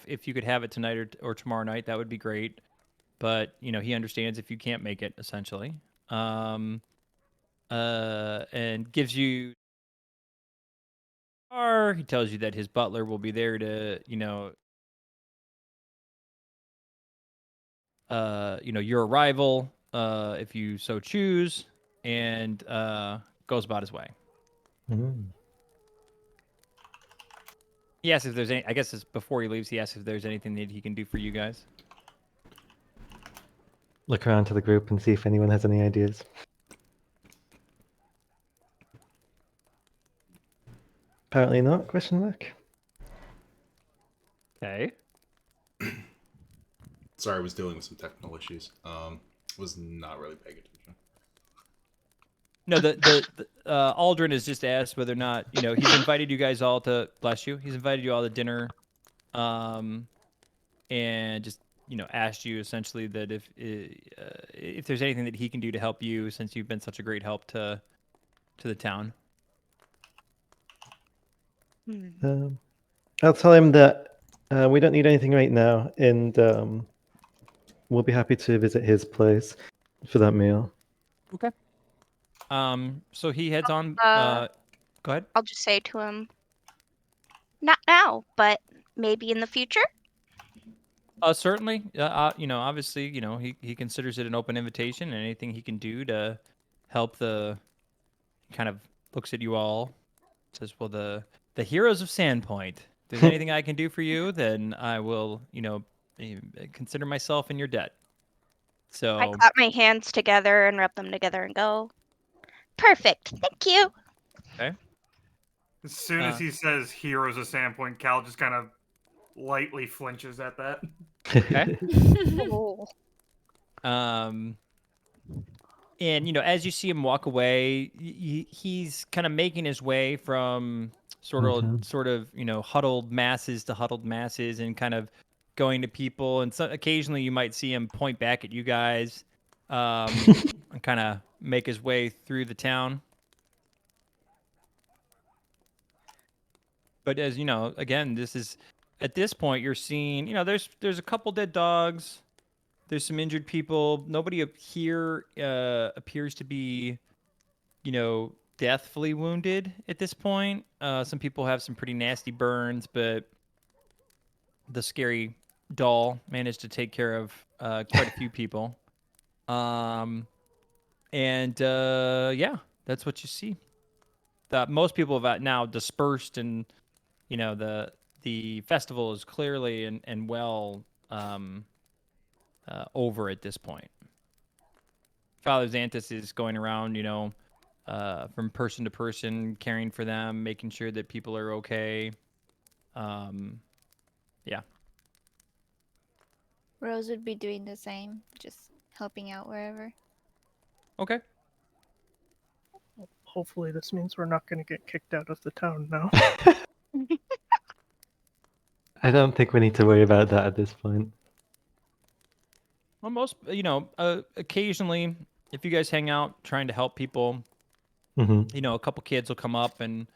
if you could have it tonight or tomorrow night, that would be great. But he understands if you can't make it, essentially. Um, and gives you car. He tells you that his butler will be there to your arrival, if you so choose, and goes about his way. Mm. He asks if there's any. I guess it's before he leaves. He asks if there's anything that he can do for you guys. Look around to the group and see if anyone has any ideas. Apparently not, question mark. Okay. Sorry, I was dealing with some technical issues. Was not really paying attention. No, the Aldrin has just asked whether or not he's invited you guys all to bless you. He's invited you all to dinner, and just asked you essentially that if there's anything that he can do to help you, since you've been such a great help to the town. I'll tell him that we don't need anything right now, and we'll be happy to visit his place for that meal. Okay. So he heads on. Go ahead. I'll just say to him, not now, but maybe in the future. Certainly. Obviously, he considers it an open invitation, and anything he can do to help kind of looks at you all, says, "Well, the heroes of Sandpoint. If there's anything I can do for you, then I will, consider myself in your debt." So I clap my hands together and rub them together and go, perfect, thank you. Okay. As soon as he says heroes of Sandpoint, Cal just kind of lightly flinches at that. Okay. Oh. And as you see him walk away, he's kind of making his way from sort of huddled masses to huddled masses, and kind of going to people. And so occasionally you might see him point back at you guys, and kind of make his way through the town. But as again, this is at this point you're seeing there's a couple dead dogs. There's some injured people. Nobody up here appears to be, deathfully wounded at this point. Some people have some pretty nasty burns, but the scary doll managed to take care of quite a few people. And that's what you see. Most people have now dispersed, and the festival is clearly and well over at this point. Father Xanthus is going around, from person to person, caring for them, making sure that people are okay. Yeah. Rose would be doing the same, just helping out wherever. Okay. Hopefully this means we're not going to get kicked out of the town now. I don't think we need to worry about that at this point. Well, occasionally, if you guys hang out trying to help people, a couple kids will come up and,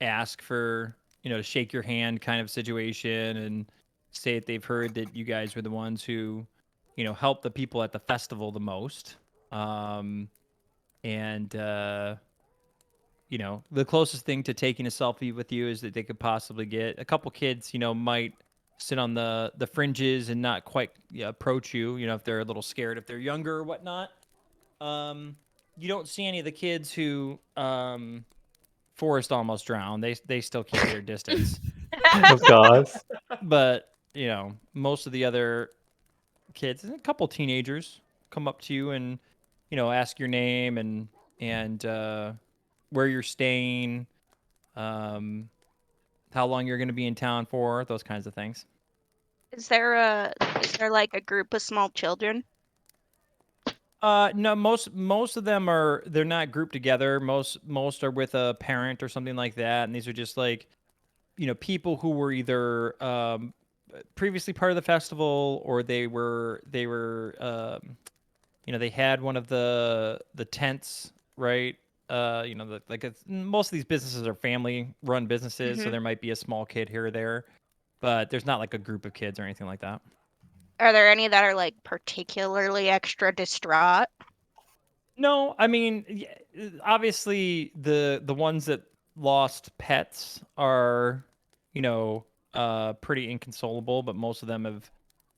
ask for, to shake your hand kind of situation, and say that they've heard that you guys were the ones who, helped the people at the festival the most. And the closest thing to taking a selfie with you is that they could possibly get. A couple kids, might sit on the fringes and not quite approach you, if they're a little scared, if they're younger or whatnot. You don't see any of the kids who Forrest almost drowned. They still keep their distance. Of course. But, most of the other kids, and a couple teenagers, come up to you and, ask your name and where you're staying, how long you're going to be in town for, those kinds of things. Is there like a group of small children? No, most of them they're not grouped together. Most are with a parent or something like that, and these are just like, people who were either previously part of the festival, or they were they had one of the tents, right? Most of these businesses are family run businesses, so there might be a small kid here or there. but there's not like a group of kids or anything like that. Are there any that are like particularly extra distraught? No, I mean, obviously the ones that lost pets are, you know, pretty inconsolable, but most of them have,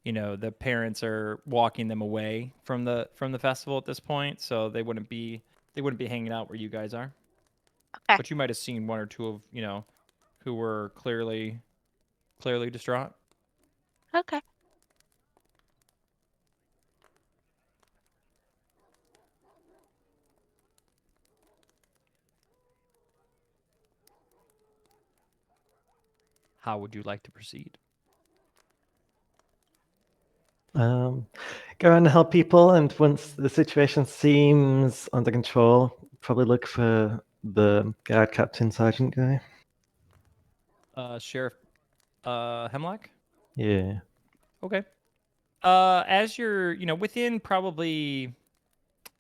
the parents are walking them away from the festival at this point, so they wouldn't be hanging out where you guys are. Okay. But you might have seen one or two of, who were clearly distraught. Okay. How would you like to proceed? Go and help people, and once the situation seems under control, probably look for the guard captain sergeant guy. Sheriff Hemlock? Yeah. Okay. As you're, within probably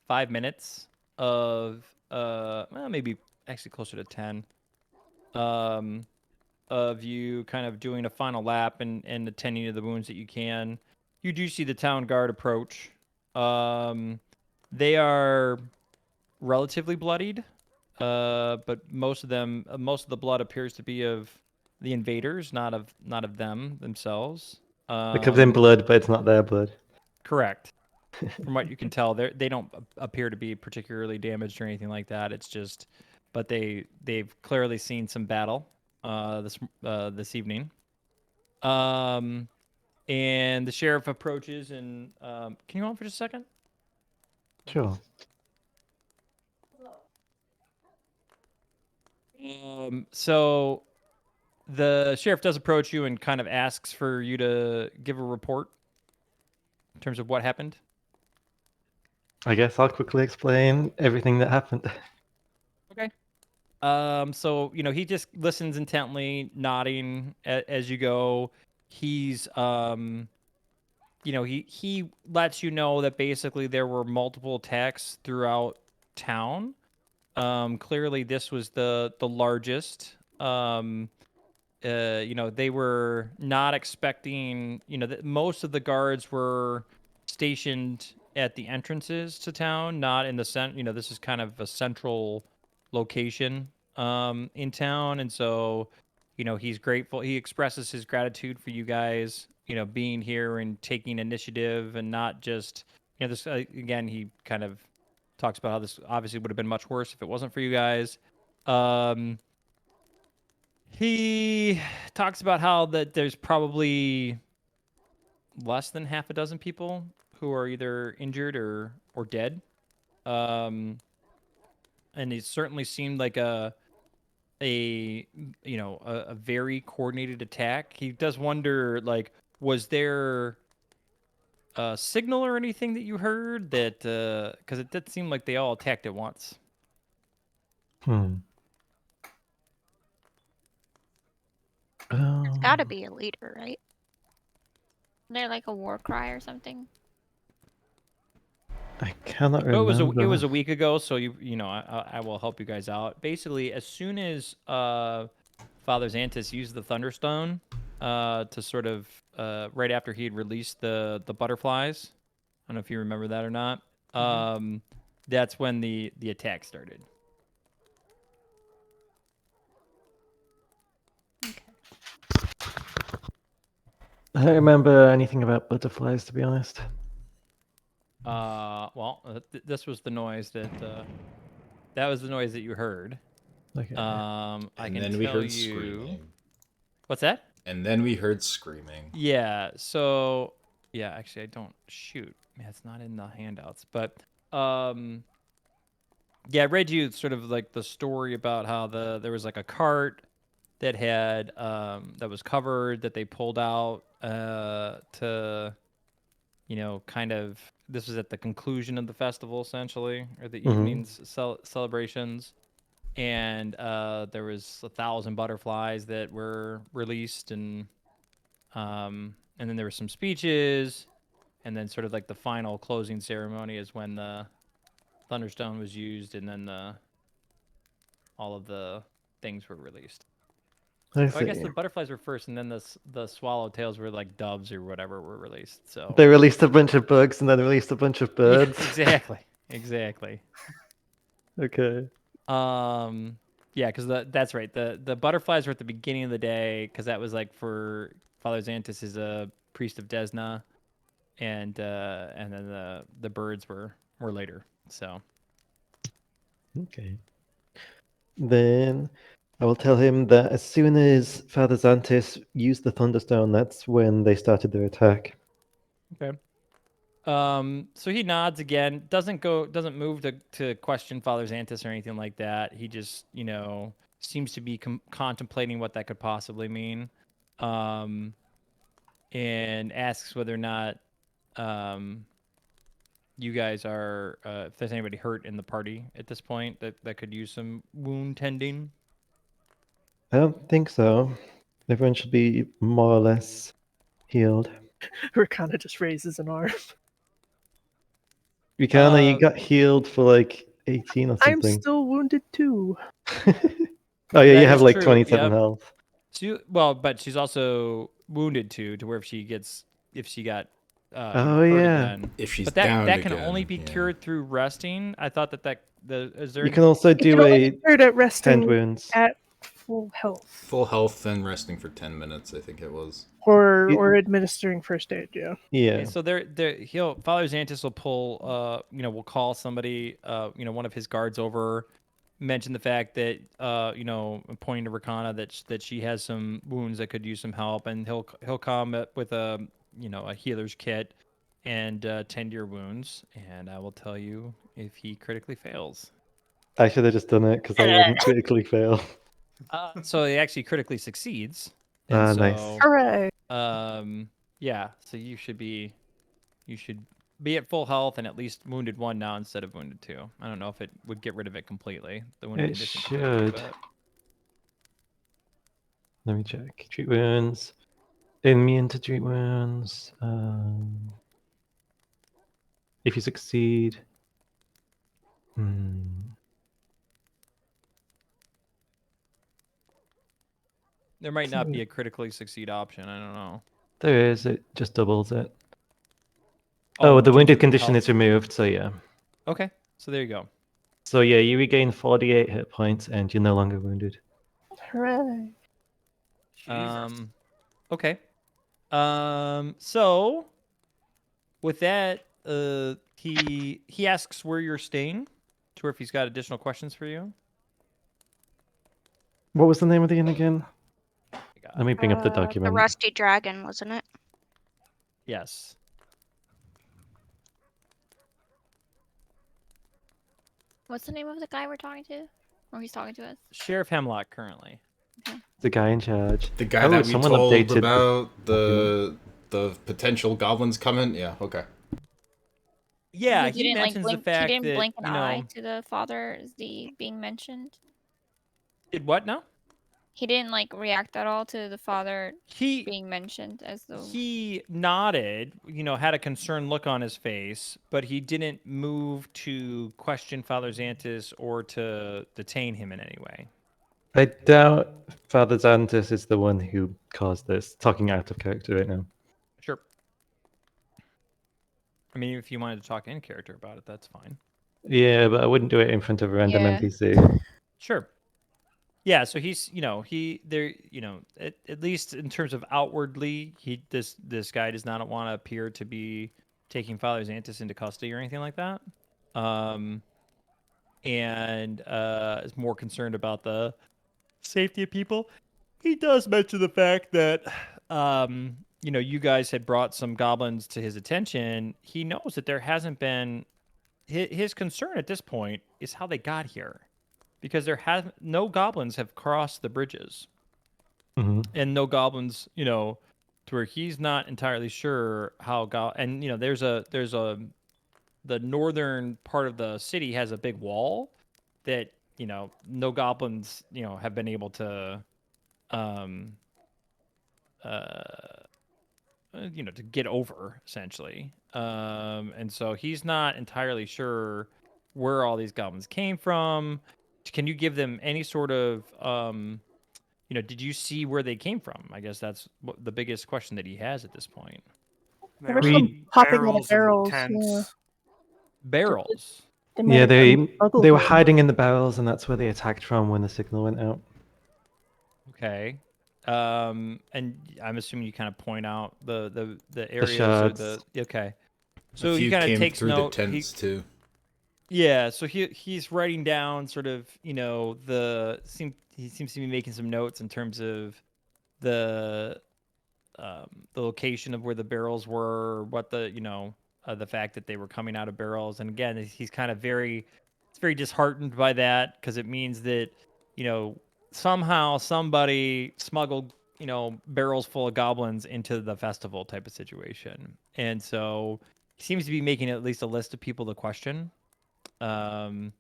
5 minutes of well, maybe actually closer to 10, um, of you kind of doing a final lap and attending to the wounds that you can, you do see the town guard approach. They are relatively bloodied, but most of the blood appears to be of the invaders, not of them themselves. It comes in Um, blood, but it's not their blood. Correct. From what you can tell, they don't appear to be particularly damaged or anything like that. It's just, but they've clearly seen some battle this evening. And the sheriff approaches and can you hold on for just a second? Sure. So the sheriff does approach you and kind of asks for you to give a report in terms of what happened. I guess I'll quickly explain everything that happened. Okay. So he just listens intently, nodding as you go. He's he lets you know that basically there were multiple attacks throughout town. Clearly this was the largest. They were not expecting, that most of the guards were stationed at the entrances to town, not in the this is kind of a central location in town. And so, he's grateful. He expresses his gratitude for you guys, being here and taking initiative and not just, this, again, he kind of talks about how this obviously would have been much worse if it wasn't for you guys. He talks about how that there's probably less than half a dozen people who are either injured or dead. And it certainly seemed like a very coordinated attack. He does wonder, like, was there a signal or anything that you heard that because it did seem like they all attacked at once. Hmm. There's got to be a leader, right? They're like a war cry or something. I cannot It was remember. a week ago, so I will help you guys out. Basically, as soon as Father Xantus used the Thunderstone to sort of right after he had released the butterflies, I don't know if you remember that or not. That's when the attack started. I don't remember anything about butterflies, to be honest. This was the noise that was the noise that you heard. Okay. I And can then we tell heard you. screaming. What's that? And then we heard screaming. Yeah. So yeah, actually, I don't shoot. Yeah, it's not in the handouts, but yeah, I read you sort of like the story about how there was like a cart that had that was covered that they pulled out to kind of this was at the conclusion of the festival essentially, or the evening's celebrations, and there was 1,000 butterflies that were released, and then there were some speeches, and then sort of like the final closing ceremony is when the Thunderstone was used, and then all of the things were released. I Oh, I guess see. the butterflies were first, and then the swallowtails were like doves or whatever were released. So They released a bunch of bugs and then released a bunch of Yeah, birds. exactly, exactly. Okay. Yeah, because that's right. The butterflies were at the beginning of the day because that was like for Father Xantus is a priest of Desna, and then the birds were later. So Okay. Then I will tell him that as soon as Father Xantis used the Thunderstone, that's when they started their attack. okay. So he nods again. Doesn't move to question Father Xantus or anything like that. He just seems to be contemplating what that could possibly mean, and asks whether or not you guys are if there's anybody hurt in the party at this point that could use some wound tending. I don't think so. Everyone should be more or less healed. Rakana just raises an arm. Rikana, you got healed for like 18 or I'm something. still wounded too. Oh yeah, That you have is like true, 27 yep. health. But she's also wounded to where if she got Oh hurt yeah. again. If she's But that downed can only again, be yeah. cured through resting. I thought is there You can also It can do only a be cured at hand resting wounds. at full health. Full health and resting for 10 minutes, I think it was. Or administering first aid, yeah. Yeah. Okay, so Father Xantus will pull will call somebody one of his guards over, mention the fact that pointing to Rakana that she has some wounds that could use some help, and he'll come with a healer's kit and tend your wounds, and I will tell you if he critically fails. I should have just done it because I wouldn't critically fail. So he actually critically succeeds, Ah, and nice. so Hooray! yeah, so you should be at full health and at least wounded 1 now instead of wounded 2. I don't know if it would get rid of it completely, the wounded It condition completely, should. but Let me check. Treat wounds. Immune to treat wounds. If you succeed. there might not be a critically succeed option. I don't know. There is. It just doubles it. Oh, the change wounded your condition health. is removed, so yeah. Okay, so there you go. So yeah, you regain 48 hit points and you're no longer wounded. Hooray! Jesus. Okay. So with that, he asks where you're staying, to where if he's got additional questions for you. What was the name of the inn again? Let me bring up the The document. Rusty Dragon, wasn't it? Yes. What's the name of the guy we're talking to? Or he's talking to us? Sheriff Hemlock currently. The guy in charge. The guy Oh, that we someone told updated about document. the potential goblins coming? Yeah, okay. Yeah, he he didn't mentions the blink. fact He didn't that blink an eye to the father as the being mentioned. Did what now? He didn't react at all to the father He being mentioned as the. He nodded, had a concerned look on his face, but he didn't move to question Father Xantus or to detain him in any way. I doubt Father Xantus is the one who caused this. Talking out of character right now. Sure. I mean, if you wanted to talk in character about it, that's fine. Yeah, but I wouldn't do it in front of a random Yeah. NPC. Sure. Yeah, so he's, at least in terms of outwardly, this guy does not want to appear to be taking Father Xantus into custody or anything like that. And is more concerned about the safety of people. He does mention the fact that, you guys had brought some goblins to his attention. He knows that there hasn't been. His concern at this point is how they got here, because no goblins have crossed the bridges, and no goblins, to where he's not entirely sure how and there's a the northern part of the city has a big wall that no goblins have been able to to get over, essentially. And so he's not entirely sure where all these goblins came from. Can you give them any sort of did you see where they came from? I guess that's the biggest question that he has at this point. There were were some popping out of barrels and barrels. Yeah. tents. Barrels. They might Yeah, have smuggled they were it. hiding in the barrels, and that's where they attacked from when the signal went out. Okay. And I'm assuming you kind of point out the areas or shards. okay. A So he few kind of came takes through note. the tents too. Yeah, so he's writing down sort of, he seems to be making some notes in terms of the the location of where the barrels were, what the fact that they were coming out of barrels. And again, he's kind of very disheartened by that because it means that, somehow somebody smuggled, barrels full of goblins into the festival type of situation. And so he seems to be making at least a list of people to question. And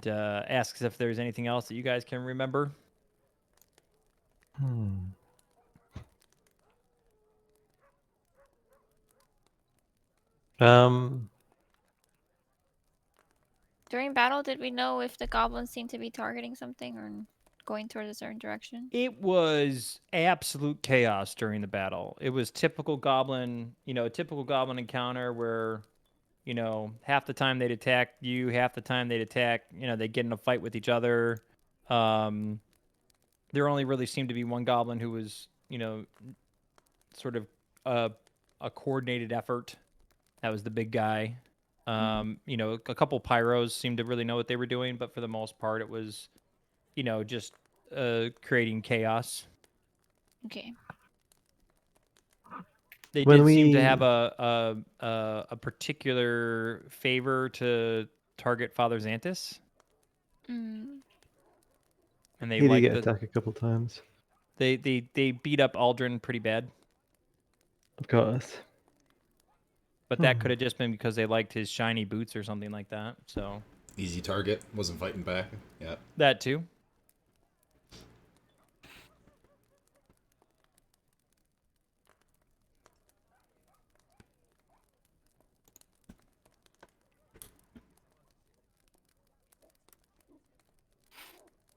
asks if there's anything else that you guys can remember. Hmm. Um, During battle, did we know if the goblins seemed to be targeting something or going towards a certain direction? It was absolute chaos during the battle. It was a typical goblin encounter where, half the time they'd attack you, half the time they'd attack, they'd get in a fight with each other. There only really seemed to be one goblin who was, sort of a coordinated effort. That was the big guy. A couple pyros seemed to really know what they were doing, but for the most part, it was, just creating chaos. Okay. They When did seem to we- have a particular favor to target Father Xantus, Mm. and they he did liked get the attacked a couple times, they beat up Aldrin pretty bad, of course. but that could have just been because they liked his shiny boots or something like that. So Easy target. Wasn't fighting back. Yeah. that too.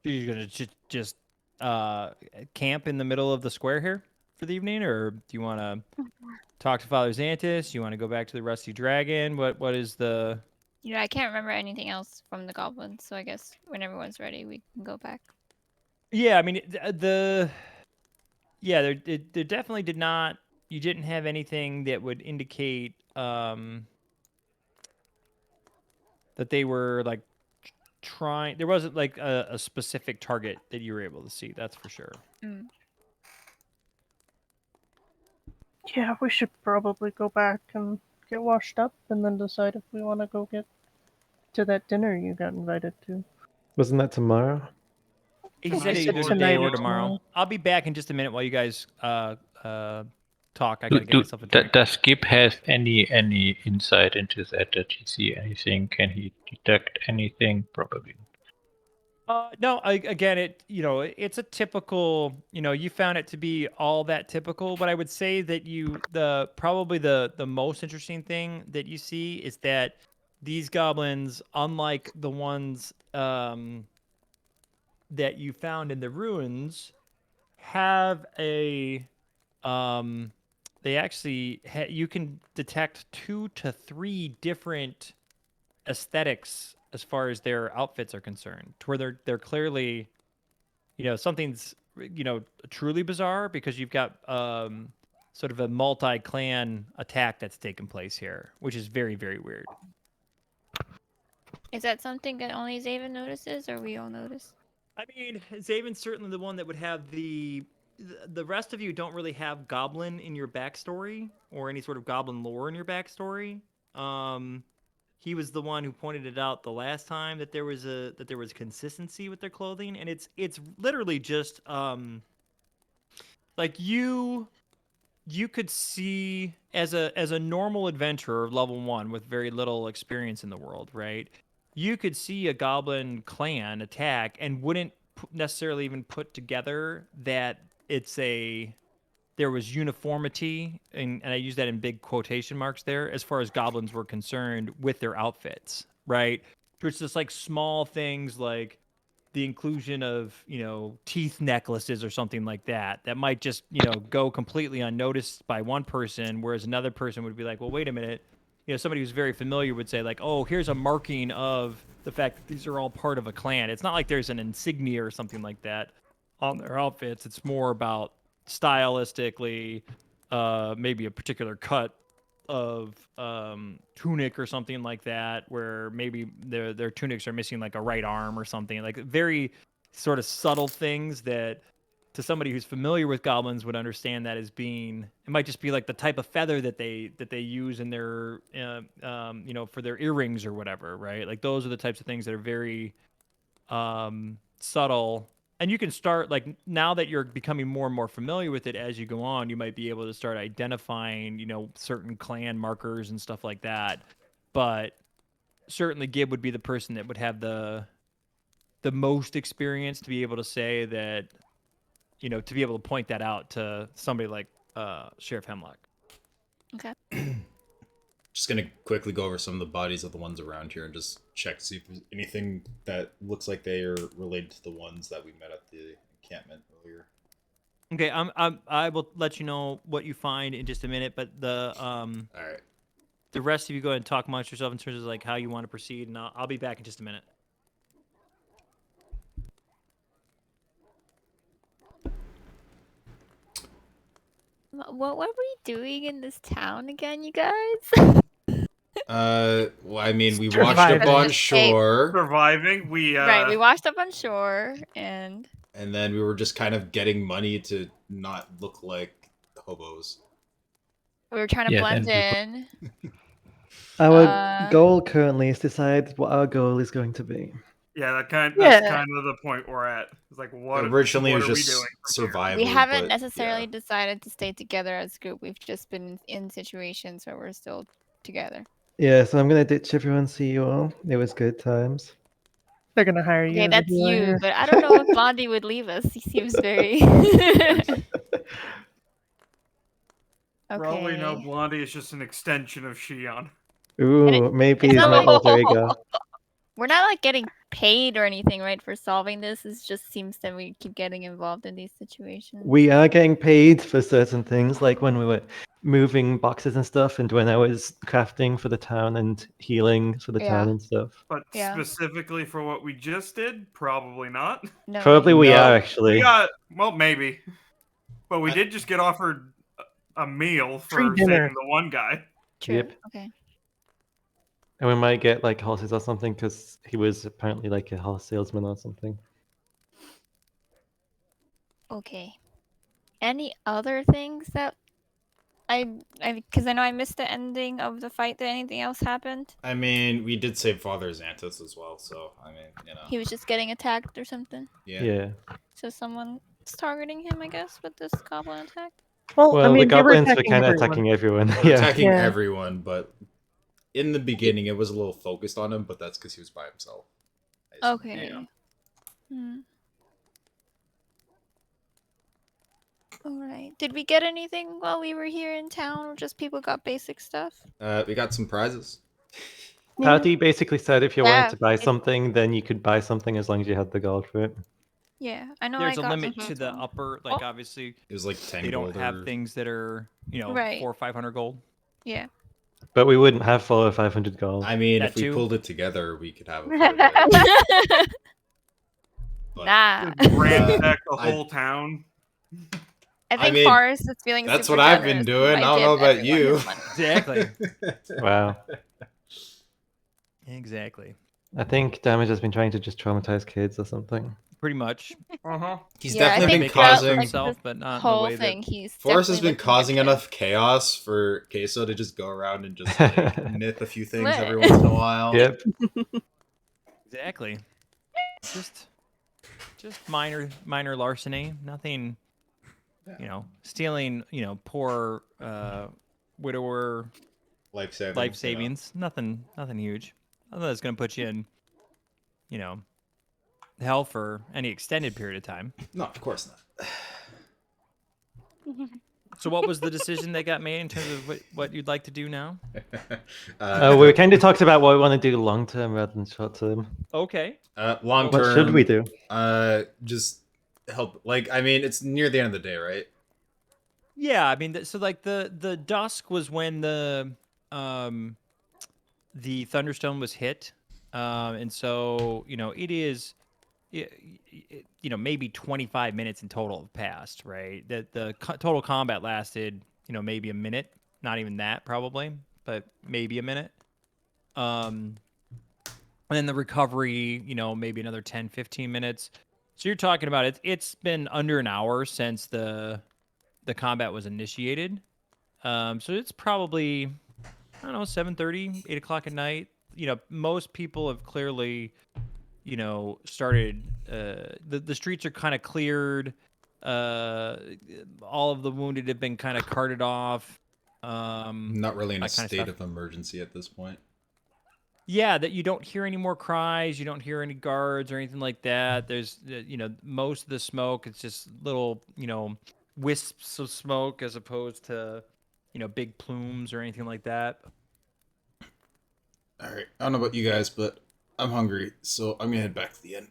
You're gonna just camp in the middle of the square here for the evening, or do you want to talk to Father Xantus? You want to go back to the Rusty Dragon? What is the? I can't remember anything else from the goblins, so I guess when everyone's ready, we can go back. Yeah, I mean there definitely did not. You didn't have anything that would indicate that they were like trying. There wasn't like a specific target that you were able to see. That's for sure. Mm. Yeah, we should probably go back and get washed up and then decide if we want to go get to that dinner you got invited to. Wasn't that tomorrow? He Tonight said or either tonight today or or tomorrow. tomorrow. I'll be back in just a minute while you guys talk. I gotta get myself a drink. Does Skip has any insight into that? Did he see anything? Can he detect anything? Probably. No, again, it's a typical. You found it to be all that typical, but I would say that probably the most interesting thing that you see is that these goblins, unlike the ones that you found in the ruins, have they actually you can detect 2 to 3 different aesthetics as far as their outfits are concerned, to where they're clearly, something's, truly bizarre because you've got sort of a multi-clan attack that's taken place here, which is very, very weird. Is that something that only Zaven notices, or we all notice? I mean, Zaven's certainly the one that would have the rest of you don't really have goblin in your backstory or any sort of goblin lore in your backstory. He was the one who pointed it out the last time that there was consistency with their clothing, and it's literally just like you could see as a normal adventurer level 1 with very little experience in the world, right? You could see a goblin clan attack and wouldn't necessarily even put together that there was uniformity, and I use that in big quotation marks there, as far as goblins were concerned with their outfits, right? It's just like small things like, the inclusion of, teeth necklaces or something like that, that might just, go completely unnoticed by one person, whereas another person would be like, well, wait a minute. Somebody who's very familiar would say like, oh, here's a marking of the fact that these are all part of a clan. It's not like there's an insignia or something like that on their outfits. It's more about stylistically, maybe a particular cut of tunic or something like that, where maybe their tunics are missing like a right arm or something, like very sort of subtle things that to somebody who's familiar with goblins would understand that as being, it might just be like the type of feather that they use in their for their earrings or whatever, right? Like those are the types of things that are very subtle. And you can start, like, now that you're becoming more and more familiar with it as you go on, you might be able to start identifying, certain clan markers and stuff like that. But certainly Gib would be the person that would have the most experience to be able to say that, to be able to point that out to somebody like Sheriff Hemlock. Okay. Just gonna quickly go over some of the bodies of the ones around here and just check to see if there's anything that looks like they are related to the ones that we met at the encampment earlier. Okay, I will let you know what you find in just a minute, but All right. the rest of you go ahead and talk amongst yourself in terms of like how you want to proceed, and I'll be back in just a minute. What were we doing in this town again, you guys? Well, I mean, we Surviving. washed up on Escape. shore, Surviving. We Right, we washed up on shore, and and then we were just kind of getting money to not look like hobos. we were trying to Yeah, blend then in. Our goal currently is to decide what our goal is going to be. Yeah, that's Yeah. kind of the point we're at. It's like what Originally, what it was are we just doing from here? survival. We haven't but, necessarily yeah. decided to stay together as a group. We've just been in situations where we're still together. Yeah, so I'm gonna ditch everyone. See you all. It was good times. They're gonna hire you. Okay, as a that's healer you, here. but I don't know if Blondie would leave us. He seems very. Probably no. Okay. Blondie is just an extension of Shion. Ooh, maybe it's he's not my like- alter ego. We're not like getting paid or anything, right, for solving this. It just seems that we keep getting involved in these situations. We are getting paid for certain things, like when we were moving boxes and stuff, and when I was crafting for the town and healing for the town Yeah. and stuff. But Yeah. specifically for what we just did, probably not. No. Probably we No. are We actually. got, well, maybe. But we I- did just get offered a meal Free for dinner. saving the one guy. True. Yep. Okay. And we might get like horses or something because he was apparently like a horse salesman or something. Okay. Any other things that because I know I missed the ending of the fight. Did anything else happened? I mean, we did save Father Xanthus as well, so I mean, He was just getting attacked or something. yeah. So someone's targeting him, I guess, with this goblin attack. Well, Well, I mean, the they were goblins were attacking kind of everyone. attacking everyone. We're Yeah. attacking Yeah. everyone, but in the beginning, it was a little focused on him, but that's because he was by himself. I assume. Okay. Yeah. Hmm. All right. Did we get anything while we were here in town, or just people got basic stuff? We got some prizes. Patty basically said if you Yeah, wanted to buy it- something, then you could buy something as long as you had the gold for it. Yeah, I know. There's I a got limit some to the as well. upper, like obviously It was like 10 they don't gold have or- things that are, Right. 400 or 500 gold. Yeah. But we wouldn't have 400 or 500 gold. I mean, That if we too? pulled it together, we could have a fair bit. But Nah. Just ransack the I- whole town. I think mean, Forrest is feeling that's super what I've been generous. He doing. I might don't know give about everyone you. his money. Exactly. Wow. Exactly. I think Damage has been trying to just traumatize kids or something. Pretty much. He's Yeah, I definitely think been throughout, causing. like, himself, this but not in the whole way thing. that He's Forrest has definitely been looking causing into it. enough chaos for Queso to just go around and just like, nip a few things every Lit. once in a while. Yep. exactly. Just minor larceny. Nothing. Stealing. Poor widower Life savings. life savings. Nothing huge. Nothing that's gonna put you in, hell for any extended period of time. No, of course not. So what was the decision that got made in terms of what you'd like to do now? We kind of talked about what we want to do long term rather than short term. Okay. Long What term. should we do? Just help. Like, I mean, it's near the end of the day, right? Yeah, I mean, so like the dusk was when the thunderstone was hit, and so it is, maybe 25 minutes in total have passed, right? That the total combat lasted, maybe a minute, not even that probably, but maybe a minute. And then the recovery, maybe another 10, 15 minutes. So you're talking about it's been under an hour since the combat was initiated. So it's probably, I don't know, 7:30, 8 o'clock at night. Most people have clearly, started. The streets are kind of cleared. All of the wounded have been kind of carted off. Not really in a that kind of state stuff. of emergency at this point. Yeah, that you don't hear any more cries, you don't hear any guards or anything like that. There's, most of the smoke, it's just little, wisps of smoke as opposed to, big plumes or anything like that. All right. I don't know about you guys, but I'm hungry, so I'm gonna head back to the inn.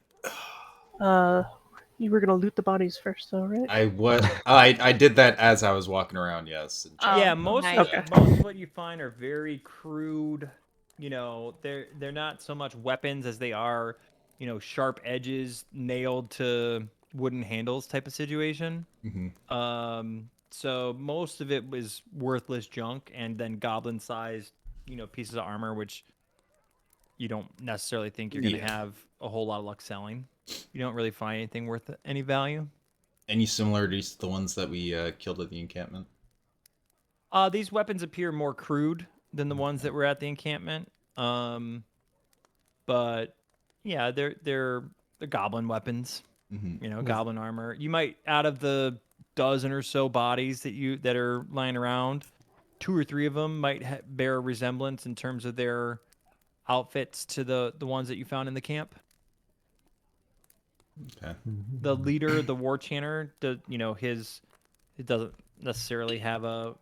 You were gonna loot the bodies first, though, right? I did that as I was walking around. Yes. And Oh, Yeah, most nice. of, Okay. most of what you find are very crude. They're not so much weapons as they are, sharp edges nailed to wooden handles type of situation. Mhm. So most of it was worthless junk, and then goblin-sized, pieces of armor, which you don't necessarily think you're gonna Yeah. have a whole lot of luck selling. You don't really find anything worth any value. Any similarities to the ones that we killed at the encampment? These weapons appear more crude than the ones that were at the encampment. But yeah, they're goblin weapons. Mm-hmm. Goblin armor. You might, out of the dozen or so bodies that are lying around, 2 or 3 of them might bear a resemblance in terms of their outfits to the ones that you found in the camp. Okay. The leader, the war chanter, it doesn't necessarily have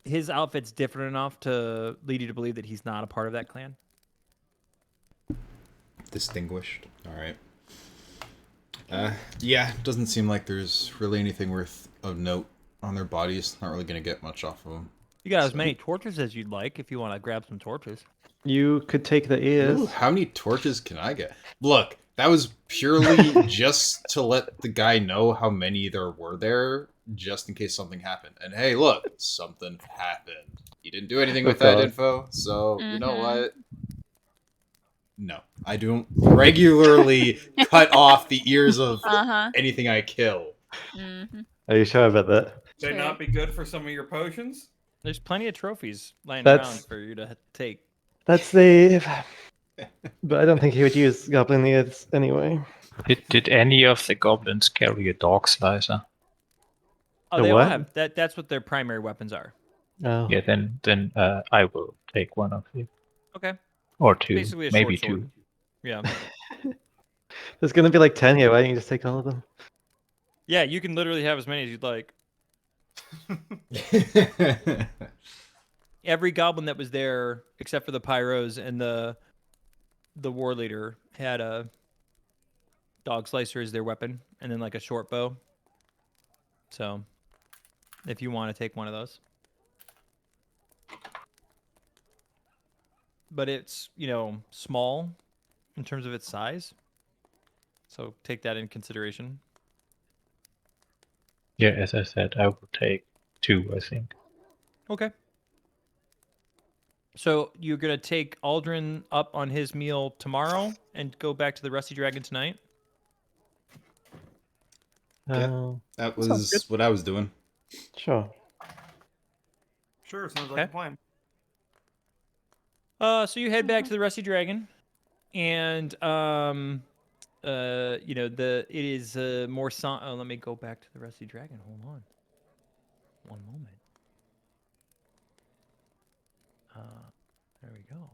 his outfit's different enough to lead you to believe that he's not a part of that clan. Distinguished. All right. Yeah, doesn't seem like there's really anything worth of note on their bodies. Not really gonna get much off of them. You got as So- many torches as you'd like if you want to grab some torches. You could take the ears. Ooh, how many torches can I get? Look, that was purely just to let the guy know how many there were there, just in case something happened. And hey, look, something happened. He didn't do anything with Of that course. info, so you know Mhm. what? No, I don't regularly cut off the ears of Uh-huh. anything I kill. Mm-hmm. Are you sure about that? They Sure. not be good for some of your potions? There's plenty of trophies lying That's- around for you to take. That's the. But I don't think he would use goblin ears anyway. Did any of the goblins carry a dog slicer? Oh, A they all what? have that. That's what their primary weapons are. Oh. Yeah, then I will take one of you. Okay, Or two. basically a maybe short sword. two. Yeah, There's gonna be like 10 here. Why don't you just take all of them? yeah. You can literally have as many as you'd like. Every goblin that was there, except for the pyros and the war leader, had a dog slicer as their weapon, and then like a short bow. So, if you want to take one of those, but it's small in terms of its size, so take that in consideration. Yeah, as I said, I will take two, I think. Okay. So you're gonna take Aldrin up on his meal tomorrow and go back to the Rusty Dragon tonight? Oh, That Sounds was good. what I was doing. sure. Sure, sounds like Okay. a plan. So you head back to the Rusty Dragon, and it is more let me go back to the Rusty Dragon. Hold on, one moment. There we go.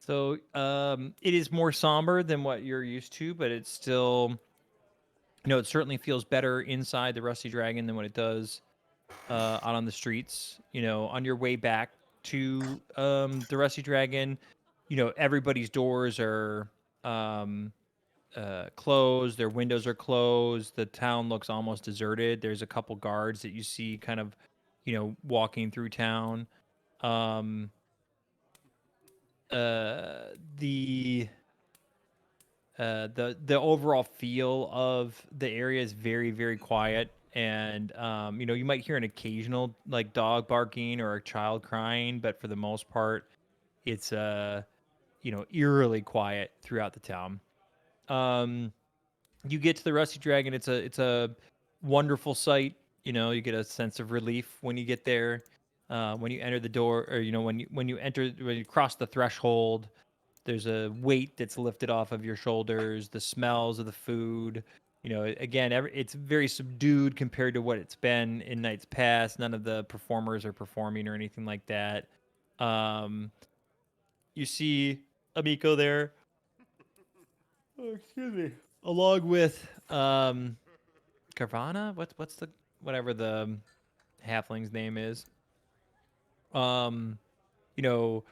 So it is more somber than what you're used to, but it's still, it certainly feels better inside the Rusty Dragon than what it does out on the streets. On your way back to the Rusty Dragon, everybody's doors are closed, their windows are closed, the town looks almost deserted. There's a couple guards that you see kind of, walking through town. Um, the the overall feel of the area is very, very quiet, and you might hear an occasional like dog barking or a child crying, but for the most part it's eerily quiet throughout the town. You get to the Rusty Dragon. It's a wonderful sight. You get a sense of relief when you get there. When you enter the door, or when you cross the threshold, there's a weight that's lifted off of your shoulders. The smells of the food. Again, it's very subdued compared to what it's been in nights past. None of the performers are performing or anything like that. You see Amiko there. Oh, excuse me. Along with Carvana. What's the whatever the halfling's name is? Um, you know,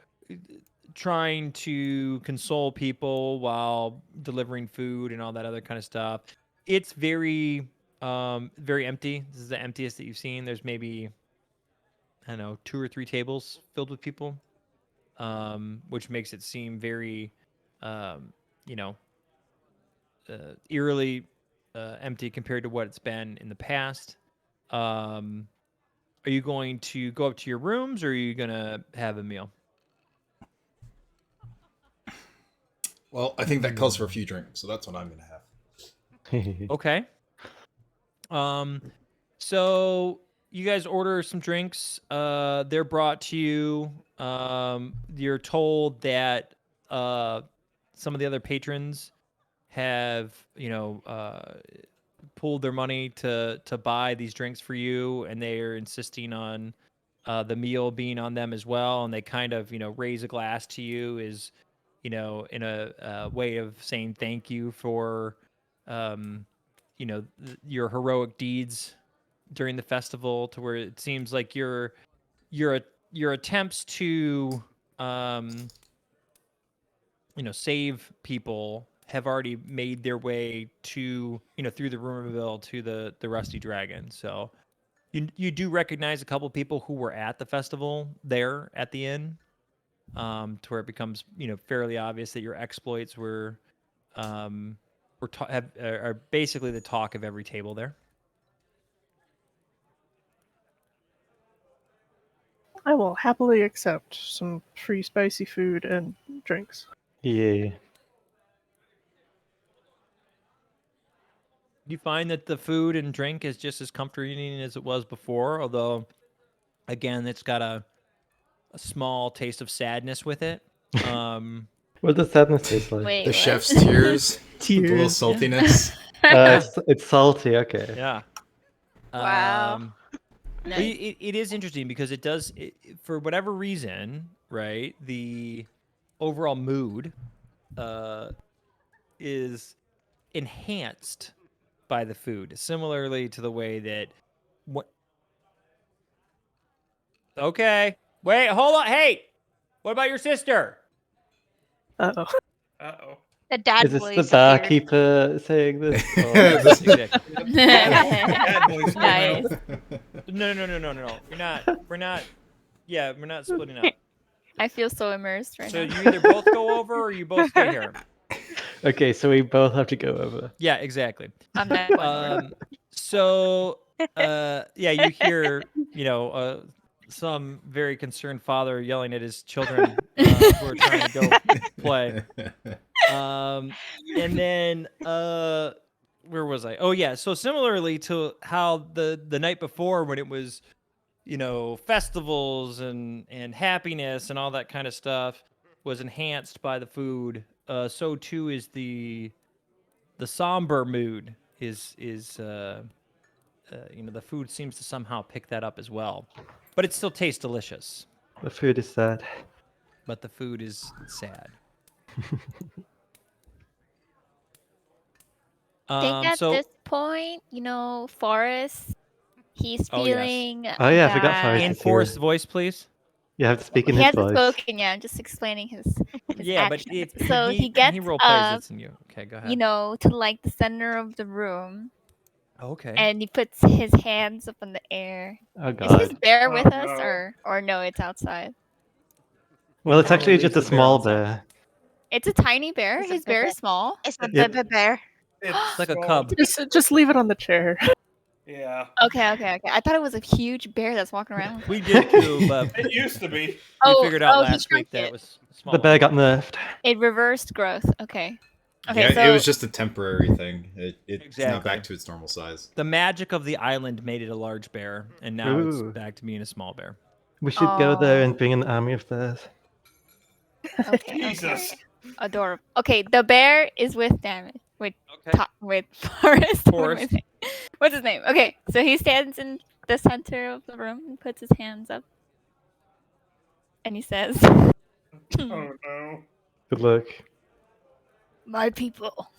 trying to console people while delivering food and all that other kind of stuff. It's very empty. This is the emptiest that you've seen. There's maybe, I don't know, 2 or 3 tables filled with people, which makes it seem very, um, you know, eerily empty compared to what it's been in the past. Um, are you going to go up to your rooms, or are you gonna have a meal? Well, I think that calls for a few drinks, so that's what I'm gonna have. Okay. So you guys order some drinks. They're brought to you. You're told that some of the other patrons have, pooled their money to buy these drinks for you, and they are insisting on the meal being on them as well. And they kind of, raise a glass to you, is, in a way of saying thank you for, your heroic deeds during the festival, to where it seems like your attempts to save people have already made their way to, through the rumorville to the Rusty Dragon. So you do recognize a couple people who were at the festival there at the inn, to where it becomes, fairly obvious that your exploits are basically the talk of every table there. I will happily accept some free spicy food and drinks. Yeah. You find that the food and drink is just as comforting as it was before, although, again, it's got a small taste of sadness with it. What does sadness taste like? Wait, The what? chef's tears, the little Tears. saltiness. It's salty. Okay. Yeah. Wow. But Nice. it is interesting because it does, for whatever reason, right? The overall mood is enhanced by the food, similarly to the way that what. Okay, wait, hold on. Hey, what about your sister? Uh-oh. Uh-oh. The dad Is this the voice appeared. barkeeper saying this? Or... Yes, exactly. Bad boys coming Nice. out. No. We're not. Yeah, we're not splitting up. I feel so immersed right So now. you either both go over or you both stay here. Okay, so we both have to go over. Yeah, exactly. I'm not going over. So, yeah, you hear, some very concerned father yelling at his children who are trying to go play. And then, where was I? Oh, yeah. So similarly to how the night before, when it was, festivals and happiness and all that kind of stuff was enhanced by the food, so too is the somber mood is the food seems to somehow pick that up as well, but it still tastes delicious. The food is sad. But the food is sad. think at So this point, Forrest, he's Oh, yes. feeling Oh yeah, I forgot that Forrest in is here. Forrest's voice, please. You have to speak in he his hasn't voice. spoken yet. I'm just explaining his Yeah, but actions. it's So he he gets role plays up, it's in you. Okay, go ahead. to like the center of the room, Okay. and he puts his hands up in the air. Oh Is his god. bear Oh, with us, no. or no? It's outside. Well, it's actually Normally just a leaves the bear small outside. bear. It's a tiny bear. It's a His bear bebe. is small. It's a Yep. baby bear. It's like a small. cub. Just leave it on the chair. Yeah. Okay. I thought it was a huge bear that's walking around. We did too, but It used to be. we figured out he last week shrunk that it. it was small. The bear got nerfed. It reversed growth. Okay. Okay. Yeah, so it was just a temporary thing. It's now Exactly. back to its normal size. The magic of the island made it a large bear, and now Ooh. it's back to being a small bear. We should go there Oh. and bring an army of bears. Okay. Jesus. Adorable. Okay, the bear is with damage. With Okay. with Forrest. What am I Forrest. saying? What's his name? Okay, so he stands in the center of the room and puts his hands up, and he says, Oh no. Good luck. "My people,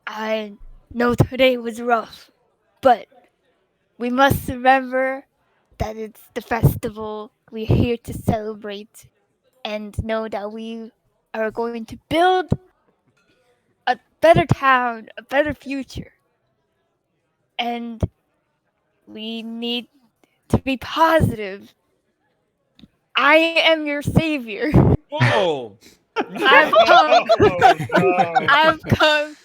I know today was rough, but we must remember that it's the festival. We're here to celebrate and know that we are going to build a better town, a better future. And we need to be positive. I am your savior. Whoa! I've come, Oh, no. I've come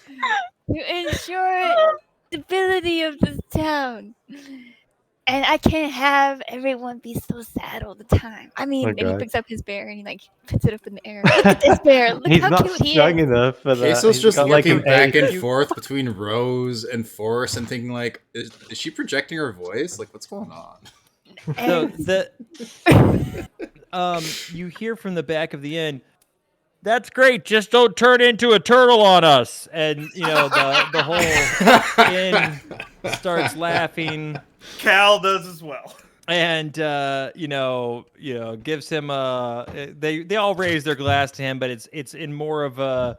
to ensure stability of this town. And I can't have everyone be so sad all the time. I mean, Oh, and he God. picks up his bear and he like puts it up in the air. Look at this bear. Look He's how not cute he strong is. enough for that. Queso's He's just got like looking an back and A. forth between Rose and Forrest and thinking like, is she projecting her voice? Like, what's going on? So And the you hear from the back of the inn. That's great. Just don't turn into a turtle on us. And the whole inn starts laughing. Cal does as well. And gives him they all raise their glass to him, but it's in more of a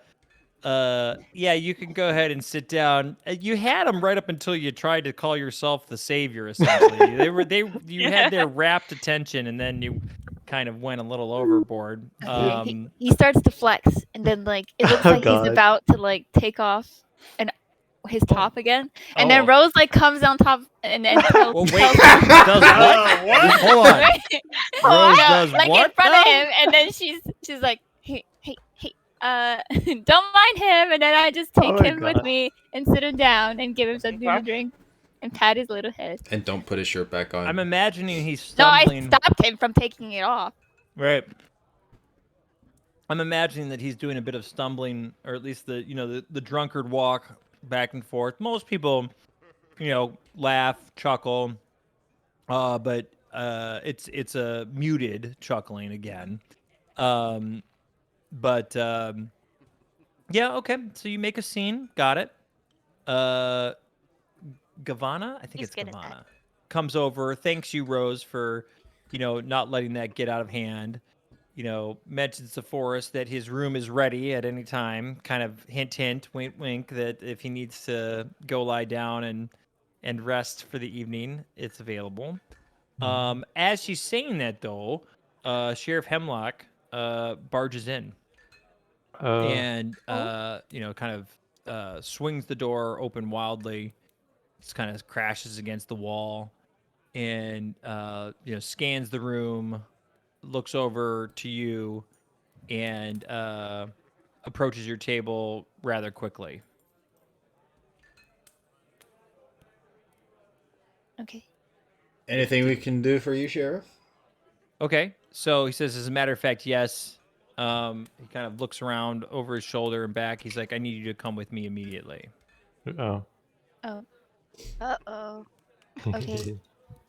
yeah, you can go ahead and sit down. You had them right up until you tried to call yourself the savior. Essentially, you had their rapt attention, and then you kind of went a little overboard. okay, he starts to flex, and then like it looks Oh, like he's God. about to like take off his top again, and then Oh. Rose like comes on top and tells, Well, wait, tells does what? What? Hold on. Rose No, does like what? in front though? of him, and then she's like, hey, don't mind him, and then I just take Oh my him with God. me and sit him down and give him something to drink and pat his little head. And don't put his shirt back on. I'm imagining he's No, I stumbling. stopped him from taking it off. Right. I'm imagining that he's doing a bit of stumbling, or at least the drunkard walk back and forth. Most people, laugh, chuckle, but it's a muted chuckling again. But yeah, okay. So you make a scene, got it. Gavana, I think He's it's good at that. Gavana, comes over, thanks you, Rose, for not letting that get out of hand. Mentions to Forrest that his room is ready at any time. Kind of hint, hint, wink, wink, that if he needs to go lie down and rest for the evening, it's available. As she's saying that, though, Sheriff Hemlock barges in and kind of swings the door open wildly. Just kind of crashes against the wall and scans the room, looks over to you, and approaches your table rather quickly. Okay. Anything we can do for you, Sheriff? Okay, so he says, as a matter of fact, yes. He kind of looks around over his shoulder and back. He's like, I need you to come with me immediately. Oh. Uh-oh. Okay.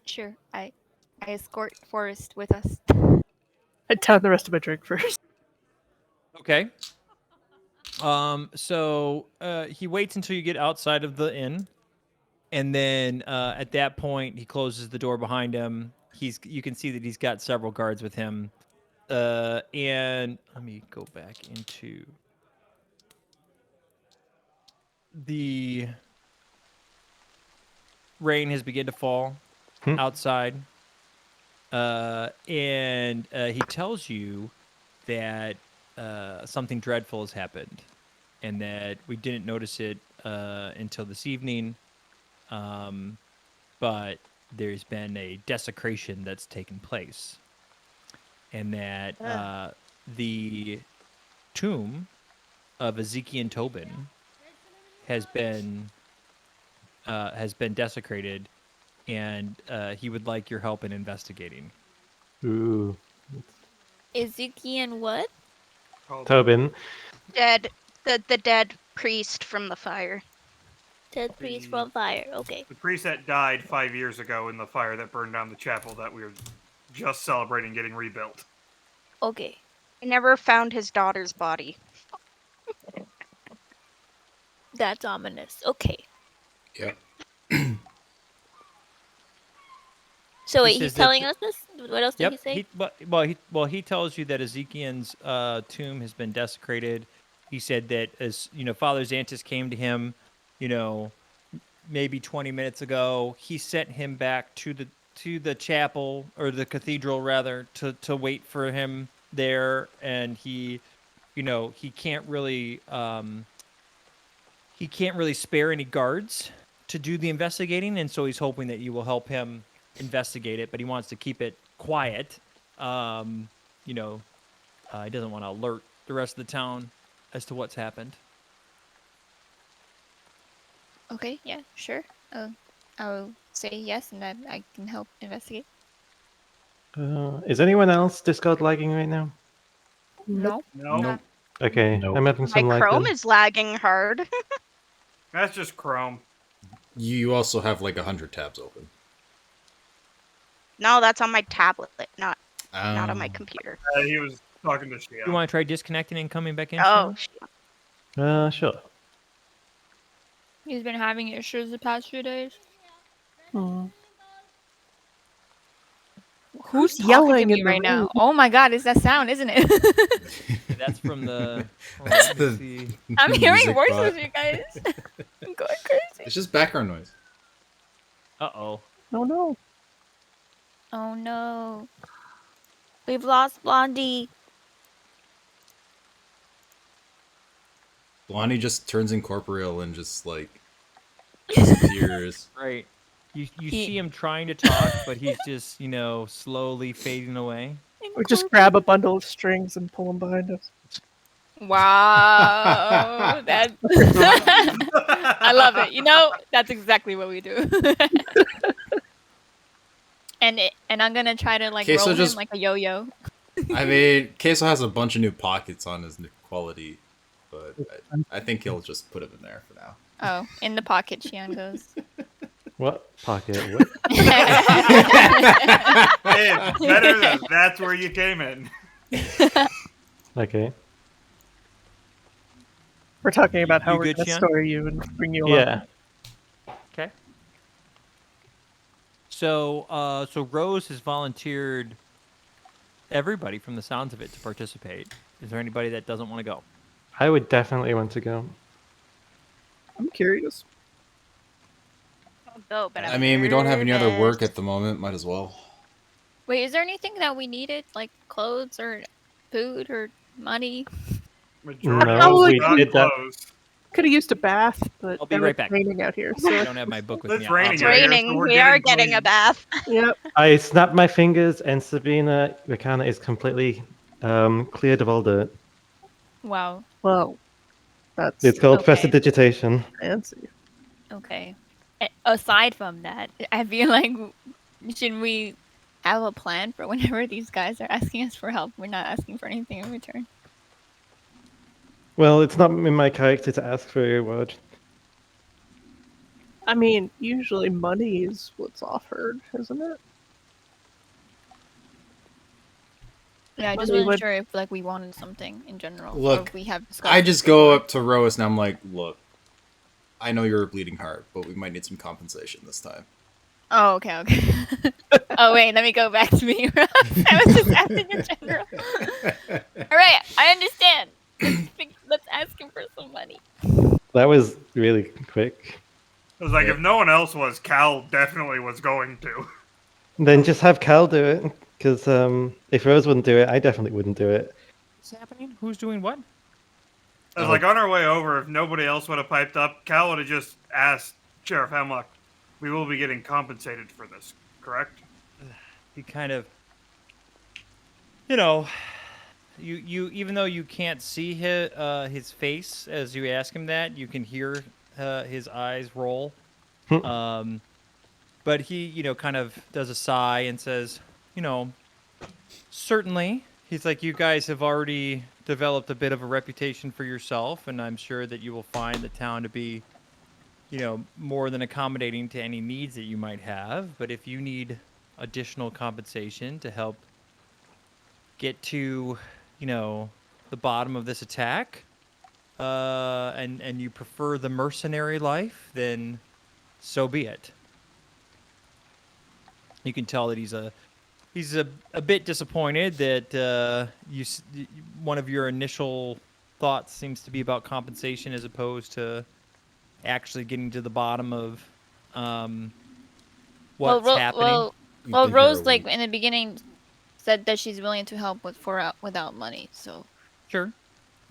Sure. I escort Forrest with us. I'd down the rest of my drink first. Okay. So he waits until you get outside of the inn, and then at that point he closes the door behind him. You can see that he's got several guards with him, And let me go back into the rain has begun to fall outside. And he tells you that something dreadful has happened and that we didn't notice it until this evening. But there's been a desecration that's taken place. And that the tomb of Ezekiel Tobin has been desecrated, and he would like your help in investigating. Ooh. Ezekiel what? Tobin. Dead. The dead priest from the fire. Dead priest from fire. Okay. The priest that died 5 years ago in the fire that burned down the chapel that we were just celebrating getting rebuilt. Okay. I never found his daughter's body. That's ominous. Okay. Yep. So He wait, he's says that telling us this? What else did he say? He tells you that Ezekiel's tomb has been desecrated. He said that as Father Xantus came to him, maybe 20 minutes ago, he sent him back to the chapel, or the cathedral rather, to wait for him there, and he can't really spare any guards to do the investigating, and so he's hoping that you will help him investigate it, but he wants to keep it quiet. He doesn't want to alert the rest of the town as to what's happened. Okay, yeah, sure. I'll say yes, and I can help investigate. Is anyone else Discord lagging right now? No. No, Okay, Nope. I'm having My some lag Chrome then. is lagging hard. that's just Chrome. You also have like 100 tabs open. No, that's on my tablet, not on my computer. He was talking to Shia. You want to try disconnecting and coming back in? Oh, Sheila? Sure. He's been having issues the past few days. Hmm. Who's talking yelling to in me the right now? room? Oh my god, it's that sound, isn't it? That's from the. That's let me the- see. I'm hearing Music voices, bot. you guys. I'm going crazy. It's just background noise. Uh-oh. Oh no. Oh no. We've lost Blondie. Blondie just turns incorporeal and just like disappears. Right. You He- see him trying to talk, but he's just, slowly fading away. Or just grab a bundle of strings and pull them behind us. Wow. That I love it. That's exactly what we do. and I'm gonna try to Okay, so roll just- him like a yo-yo. I mean, Queso has a bunch of new pockets on his new quality, but I think he'll just put him in there for now. Oh, in the pocket, Shion goes. What pocket? What? Hey, it's better than that's where you came in. Okay. We're talking about how You we're good, going to Shion? store you and bring you along. Yeah. Okay. So Rose has volunteered everybody from the sounds of it to participate. Is there anybody that doesn't want to go? I would definitely want to go. I'm curious. I'll go, but I mean, we don't have any other work nervous. at the moment. Might as well. Wait, is there anything that we needed, like clothes or food or money? Majority No, of us we got did that. clothes. Could have used a bath, but I'll be now right it's back. raining out here. I So don't have my book with It's me. raining It's out here, so raining. we're We are getting clean. a bath. yep. I snapped my fingers, and Sabina Rakana is completely cleared of all dirt. Wow. Well, that's It's called Okay. prestidigitation. fancy. Okay. Aside from that, I feel like should we have a plan for whenever these guys are asking us for help? We're not asking for anything in return. Well, it's not in my character to ask for a reward. I mean, usually money is what's offered, isn't it? Yeah, I just Money wasn't would- sure if we wanted something in general. or Look, if we have discussed I it just go before. up to Rose and I'm like, look, I know you're a bleeding heart, but we might need some compensation this time. Oh, okay, okay. Oh, wait, let me go back to me. I was just asking in general. All right, I understand. Let's ask him for some money. That was really quick. It was like, Yeah. if no one else was, Cal definitely was going to. Then just have Cal do it, because if Rose wouldn't do it, I definitely wouldn't do it. What's happening? Who's doing what? I was Oh. like, on our way over, if nobody else would have piped up, Cal would have just asked Sheriff Hemlock, we will be getting compensated for this, correct? He kind of, you know, you even though you can't see his face as you ask him that, you can hear his eyes roll. But he, kind of does a sigh and says, certainly. He's like, you guys have already developed a bit of a reputation for yourself, and I'm sure that you will find the town to be, more than accommodating to any needs that you might have. But if you need additional compensation to help get to, the bottom of this attack, and you prefer the mercenary life, then so be it. You can tell that he's a bit disappointed that one of your initial thoughts seems to be about compensation as opposed to actually getting to the bottom of what's happening. Well, Rose, like in the beginning, said that she's willing to help without money. So Sure,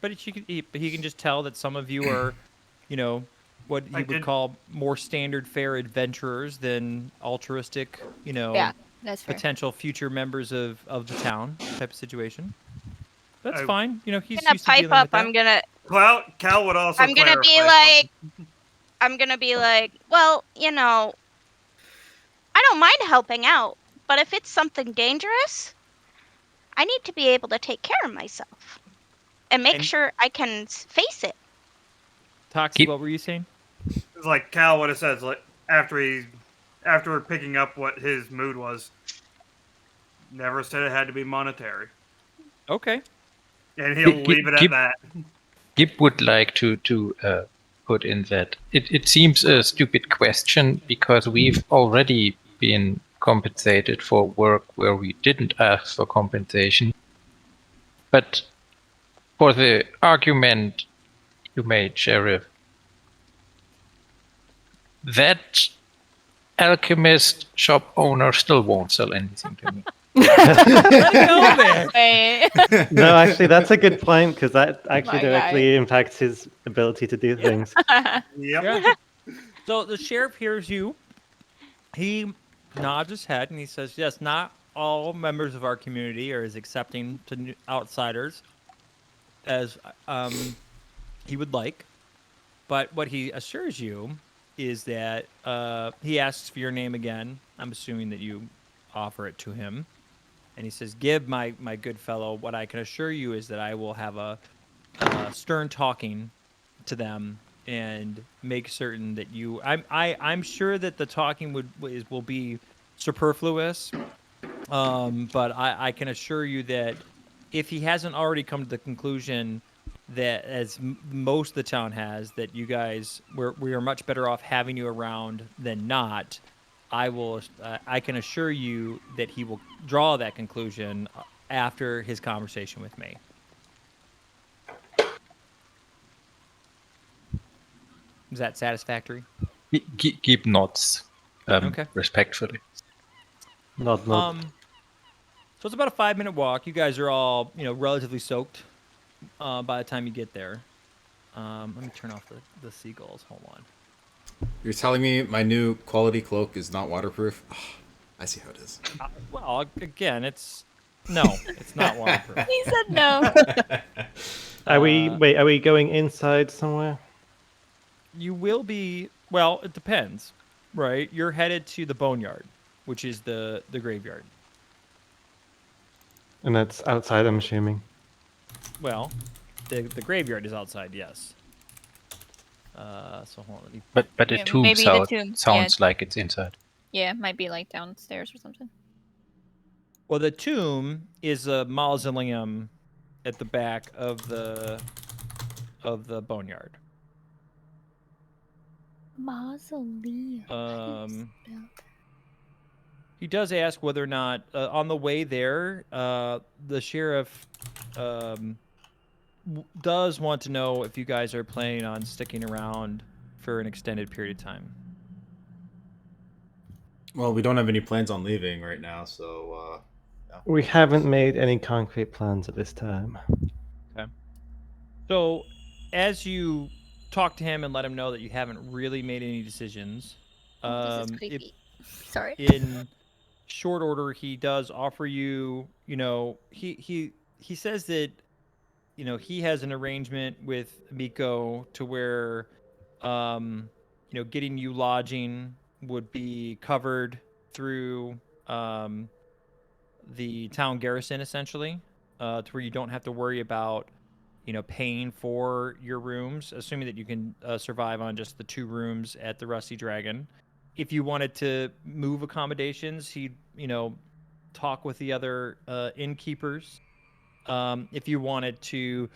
but he can just tell that some of you are, what he would call more standard fare adventurers than altruistic, yeah, that's fair. potential future members of the town type of situation. That's fine. He's gonna used to pipe dealing up. with that. Cal would also. I'm gonna be like, well, I don't mind helping out, but if it's something dangerous, I need to be able to take care of myself and make sure I can face it. Toxie, what were you saying? It's like Cal would have said, like after picking up what his mood was. Never said it had to be monetary. Okay. And he'll leave it at that. Gib would like to put in that it seems a stupid question because we've already been compensated for work where we didn't ask for compensation. But for the argument you made, Sheriff, that alchemist shop owner still won't sell anything to me. No, actually, that's a good point because that actually directly impacts his ability to do things. Yep. Yeah. So the sheriff hears you. He nods his head and he says, yes, not all members of our community are as accepting to outsiders as he would like. But what he assures you is that he asks for your name again. I'm assuming that you offer it to him. And he says, Gib, my good fellow, what I can assure you is that I will have a stern talking to them and make certain that you. I'm sure that the talking will be superfluous, but I can assure you that if he hasn't already come to the conclusion that, as most of the town has, that you guys we are much better off having you around than not. I can assure you that he will draw that conclusion after his conversation with me. Is that satisfactory? Gib nods Okay. respectfully. Nod. So it's about a 5-minute walk. You guys are all, relatively soaked by the time you get there. Let me turn off the seagulls. Hold on. You're telling me my new quality cloak is not waterproof? Oh, I see how it is. Well, again, it's not waterproof. He said no. Are we going inside somewhere? You will be. Well, it depends, right? You're headed to the boneyard, which is the graveyard. And that's outside, I'm assuming. Well, the graveyard is outside, yes. So hold on. But the tomb sounds like it's inside. Yeah, it might be like downstairs or something. Well, the tomb is a mausoleum at the back of the boneyard. Mausoleum. he does ask whether or not on the way there, the sheriff does want to know if you guys are planning on sticking around for an extended period of time. Well, we don't have any plans on leaving right now, so yeah. We haven't made any concrete plans at this time. Okay. So, as you talk to him and let him know that you haven't really made any decisions, Oh, this is it, creepy. Sorry. in short order, he does offer you. He says that he has an arrangement with Miko to where, getting you lodging would be covered through the town garrison, essentially, to where you don't have to worry about paying for your rooms, assuming that you can survive on just the 2 rooms at the Rusty Dragon. If you wanted to move accommodations, he'd talk with the other innkeepers. If you wanted to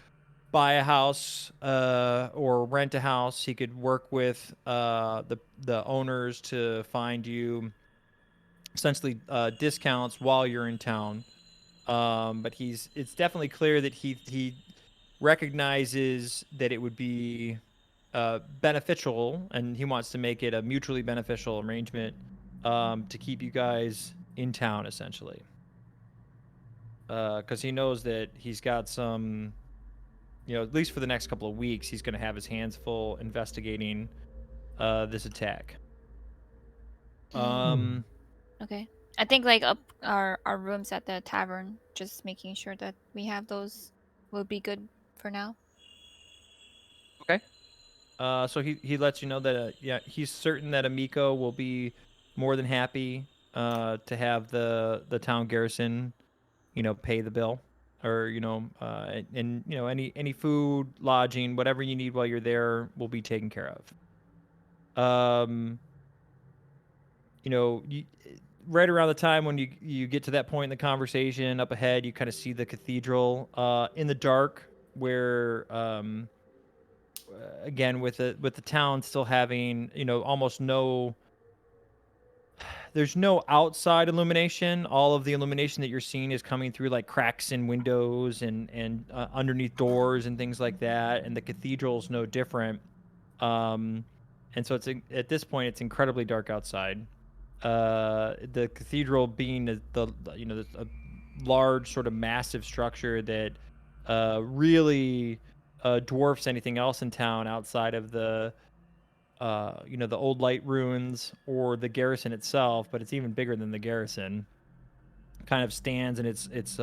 buy a house or rent a house, he could work with the owners to find you essentially discounts while you're in town. But it's definitely clear that he recognizes that it would be beneficial, and he wants to make it a mutually beneficial arrangement to keep you guys in town, essentially. Because he knows that he's got some, at least for the next couple of weeks, he's going to have his hands full investigating this attack. Okay. I think like up our rooms at the tavern, just making sure that we have those will be good for now. Okay. So he lets you know that he's certain that Amiko will be more than happy to have the town garrison, pay the bill, or and any food, lodging, whatever you need while you're there will be taken care of. Right around the time when you get to that point in the conversation, up ahead you kind of see the cathedral in the dark, where again with the town still having almost no, there's no outside illumination. All of the illumination that you're seeing is coming through like cracks in windows and underneath doors and things like that, and the cathedral's no different. And so at this point it's incredibly dark outside. The cathedral being a large sort of massive structure that really dwarfs anything else in town outside of the the old light ruins or the garrison itself, but it's even bigger than the garrison. Kind of stands, and it's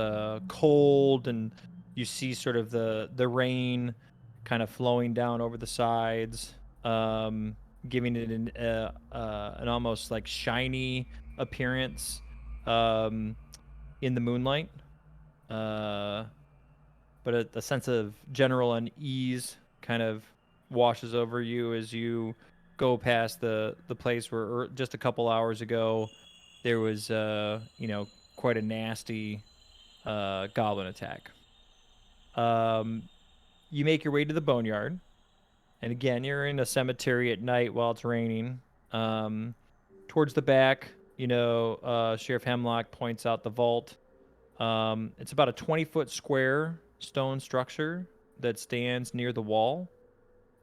cold, and you see sort of the rain kind of flowing down over the sides, giving it an almost like shiny appearance in the moonlight. But a sense of general unease kind of washes over you as you go past the place where just a couple hours ago there was quite a nasty goblin attack. You make your way to the boneyard, and again you're in a cemetery at night while it's raining. Towards the back, Sheriff Hemlock points out the vault. It's about a 20-foot square stone structure that stands near the wall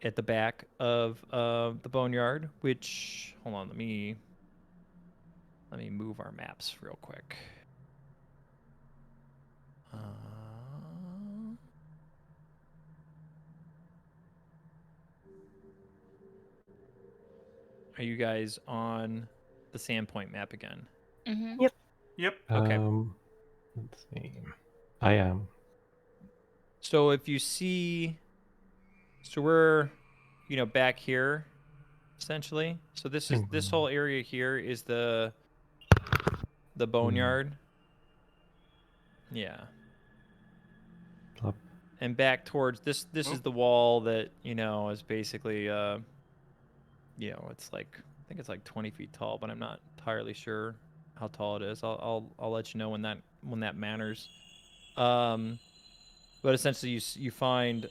at the back of the boneyard. Which, hold on, let me move our maps real quick. Are you guys on the Sandpoint map again? Mm-hmm. Yep. Yep. Okay. Let's see. I am. So if you see, so we're, back here, essentially. So this whole area here is the boneyard. Yeah. Plop. And back towards this is the wall that, is basically it's like, I think it's like 20 feet tall, but I'm not entirely sure how tall it is. I'll let you know when that matters. But essentially you find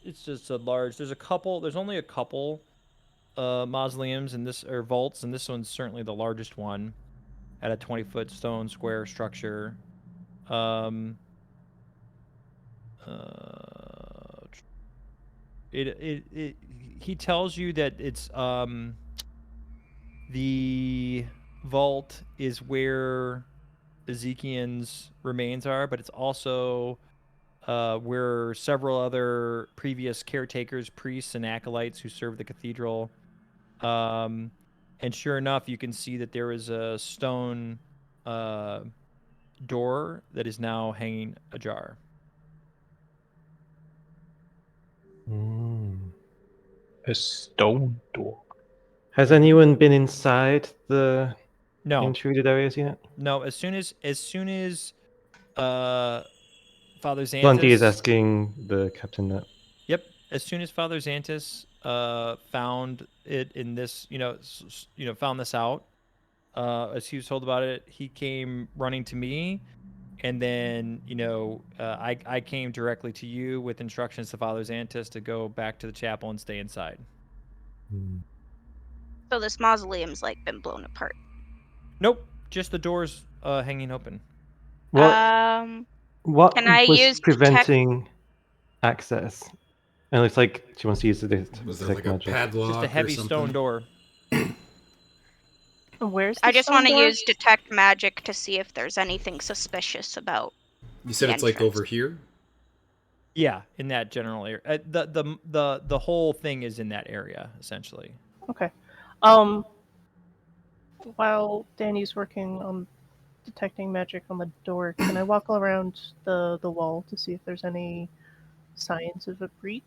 it's just a large, there's only a couple mausoleums and this or vaults, and this one's certainly the largest one at a 20-foot stone square structure. Um, he tells you that it's the vault is where Ezekiel's remains are, but it's also where several other previous caretakers, priests, and acolytes who served the cathedral. And sure enough, you can see that there is a stone door that is now hanging ajar. A stone door. Has anyone been inside the No, intruded areas yet? no. As soon as Father Blondie is Xanthus. asking the captain that. Yep. As soon as Father Xanthus found it in this, found this out, as he was told about it, he came running to me, and then I came directly to you with instructions to Father Xanthus to go back to the chapel and stay inside. So this mausoleum's like been blown apart. Nope, just the doors hanging open. What Can I was use preventing access? And it looks like she wants to use the Was there detect like a magic. padlock Just a heavy or something? stone door. Where's the I just stone want to door? use detect magic to see if there's anything suspicious about. You said the it's like entrance. over here? Yeah, in that general area. The whole thing is in that area essentially. Okay. While Danny's working on detecting magic on the door, can I walk around the wall to see if there's any signs of a breach?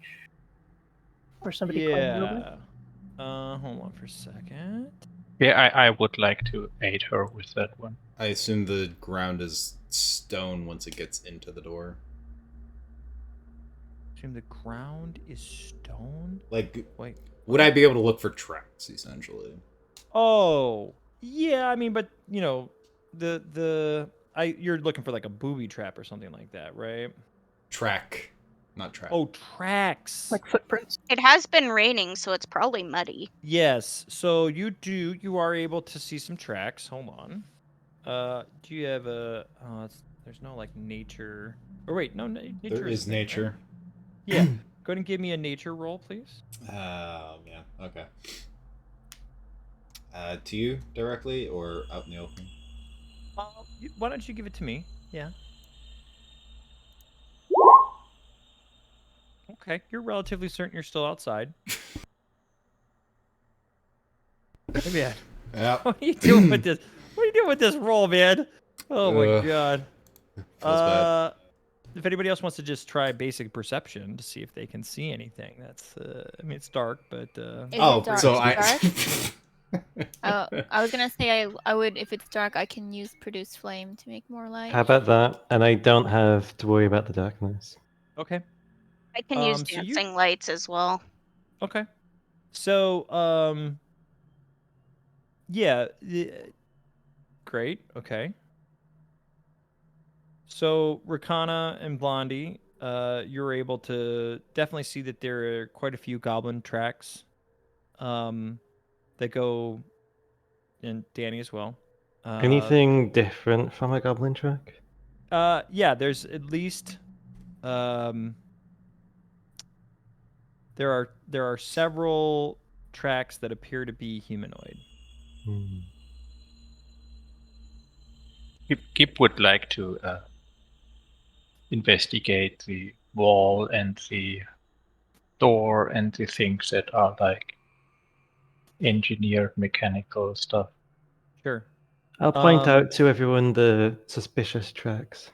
Or somebody climbing over? Hold on for a second. Yeah, I would like to aid her with that one. I assume the ground is stone once it gets into the door. Assume the ground is stone. Like, Wait. would I be able to look for tracks, essentially? Oh, yeah. I mean, but you're looking for like a booby trap or something like that, right? Track, not trap. Oh, tracks. Like footprints? It has been raining, so it's probably muddy. Yes. So you are able to see some tracks. Hold on. Do you have a? There's no like nature. Or wait, no, nature. There is a thing, right? nature. Yeah. Go ahead and give me a nature roll, please. Yeah. Okay. To you directly or out in the open? Why don't you give it to me? Yeah. Okay, you're relatively certain you're still outside. Hey, man. Yeah. What are you doing with this? What are you doing with this roll, man? Oh my god. Feels bad. If anybody else wants to just try basic perception to see if they can see anything, that's I mean it's dark, but Is Oh, it dark? so Is it I. dark? I was gonna say I would, if it's dark, I can use produce flame to make more light. How about that? And I don't have to worry about the darkness. okay. I can use So you- dancing lights as well. Okay. So yeah, great. Okay. So Rakana and Blondie, you're able to definitely see that there are quite a few goblin tracks that go, and Danny as well. Anything different from a goblin track? Yeah, there's at least there are several tracks that appear to be humanoid. Gib would like to investigate the wall and the door and the things that are like engineered mechanical stuff. Sure. I'll point out to everyone the suspicious tracks.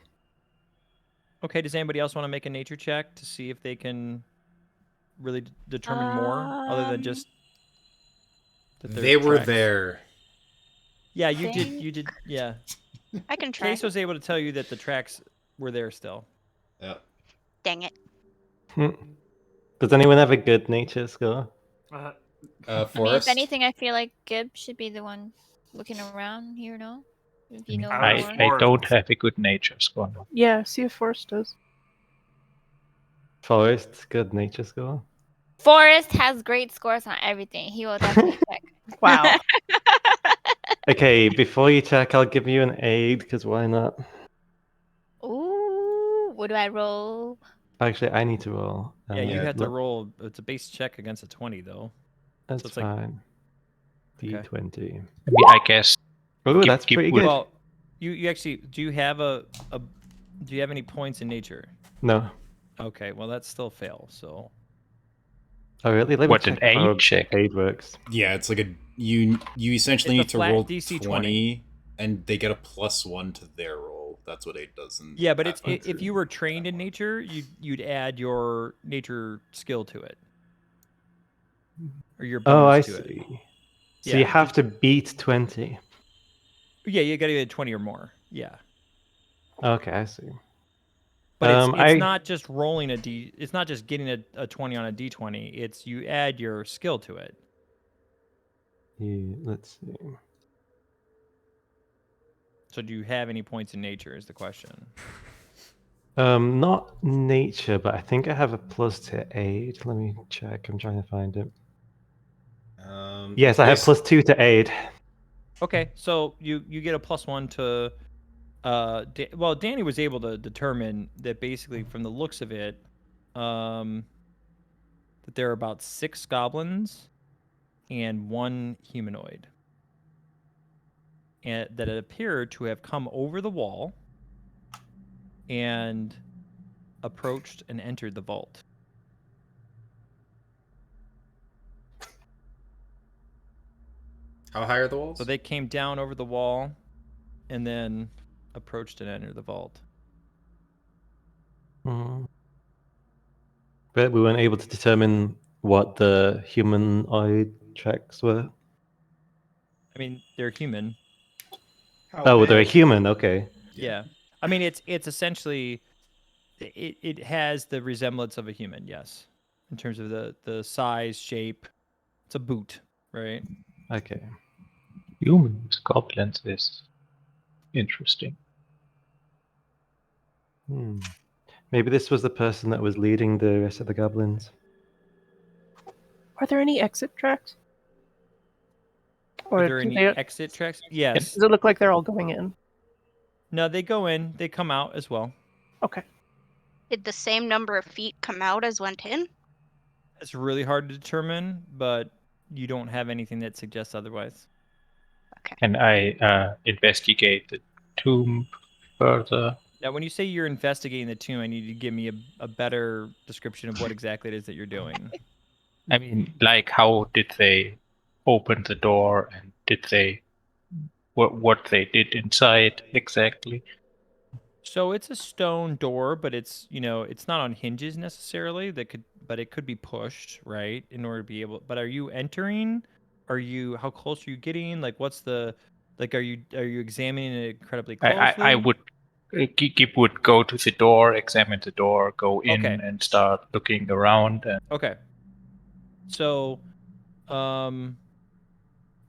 Okay, does anybody else want to make a nature check to see if they can really determine more other than just that there's They were tracks? there. Yeah, you did. Yeah. I can try. Case was able to tell you that the tracks were there still. Yep. Dang it. Does anyone have a good nature score? I mean, Forrest? if anything, I feel like Gib should be the one looking around here, no? If you know I more. was I don't have a good nature score now. Yeah, see if Forrest does. Forest, good nature score. Forrest has great scores on everything. He will definitely check. Wow. Okay, before you check, I'll give you an aid, because why not? Ooh, what do I roll? Actually, I need to roll. Yeah, you have to let- roll. It's a base check against a 20, though. That's it's like- fine. Okay. D20. I mean, I guess Oh, Keep- that's keep pretty with- good. Well, you actually do you have do you have any points in nature? No. Okay, well that's still fail. So Oh, really? Let me What, an check how aid check? aid works. Yeah, it's like you essentially It's a need to flat roll DC 20, and they get a +1 to their roll. That's what 8 does. In yeah, but it's Pathfinder. if you were trained in nature, you'd add your nature skill to it, or your Oh, I bonus to it. see. So Yeah, you have to beat 20. Yeah, you got to get a 20 or more. Yeah, Okay, I see. but it's I not just rolling a d. It's not just getting a 20 on a d20. It's you add your skill to it. let's see. So do you have any points in nature? Is the question. Not nature, but I think I have a plus to aid. Let me check. I'm trying to find it. Yes, I have basi- +2 to aid. Okay, so you get a +1 to. Well, Danny was able to determine that basically from the looks of it, that there are about 6 goblins and 1 humanoid, and that it appeared to have come over the wall and approached and entered the vault. How high are the walls? So they came down over the wall and then approached and entered the vault. Mhm. But we weren't able to determine what the humanoid checks were. I mean, they're human. Oh, they're a human. Okay. Yeah. I mean, it's essentially it has the resemblance of a human, yes, in terms of the size, shape. It's a boot, right? Okay. Humans, goblins is interesting. Maybe this was the person that was leading the rest of the goblins. Are there any exit tracks? Are there do any they- exit tracks? Yes. Does it look like they're all going in? No, they go in, they come out as well. Okay. Did the same number of feet come out as went in? It's really hard to determine, but you don't have anything that suggests otherwise. Can I investigate the tomb further? Now, when you say you're investigating the tomb, I need you to give me a better description of what exactly it is that you're doing. I mean, like, how did they open the door, and did they what they did inside exactly? So it's a stone door, but it's it's not on hinges necessarily. But it could be pushed, right, in order to be able. But are you entering? How close are you getting? Like, are you examining it incredibly closely? I would. Gip would go to the door, examine the door, go in, Okay. and start looking around. And Okay. So,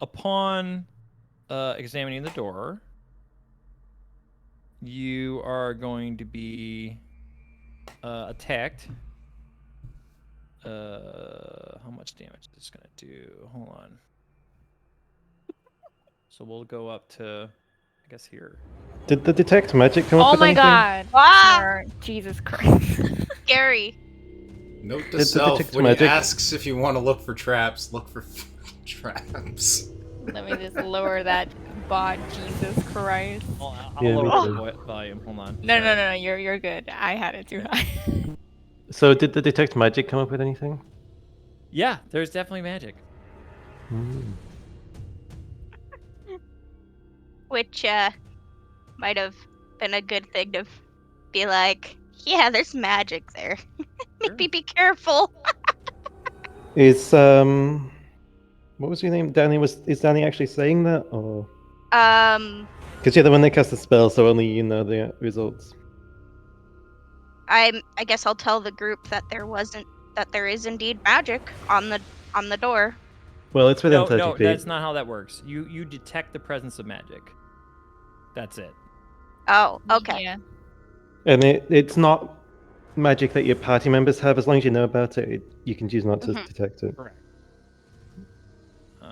upon examining the door, you are going to be attacked. How much damage is this gonna do? Hold on. So we'll go up to, I guess here. Did the detect magic come up Oh with my anything? god. Ah! Sir, Jesus Christ. Scary. Note to Did the self: detect when he magic- asks if you want to look for traps, look for traps. Let me just lower that bot. Jesus Christ. I'll Yeah, me lower too. the volume. Hold on. No. You're good. I had it too high. So did the detect magic come up with anything? Yeah, there's definitely magic. Which might have been a good thing to be like, yeah, there's magic there. Maybe be careful. Is what was your name? Danny is Danny actually saying that, or because you're the one that cast the spell, so only you know the results. I guess I'll tell the group that there is indeed magic on the door. Well, it's within No, 30 no, feet. that's not how that works. You detect the presence of magic. That's it. Oh, okay. Yeah. And it's not magic that your party members have. As long as you know about it, you can choose not to Mhm. detect it. Correct.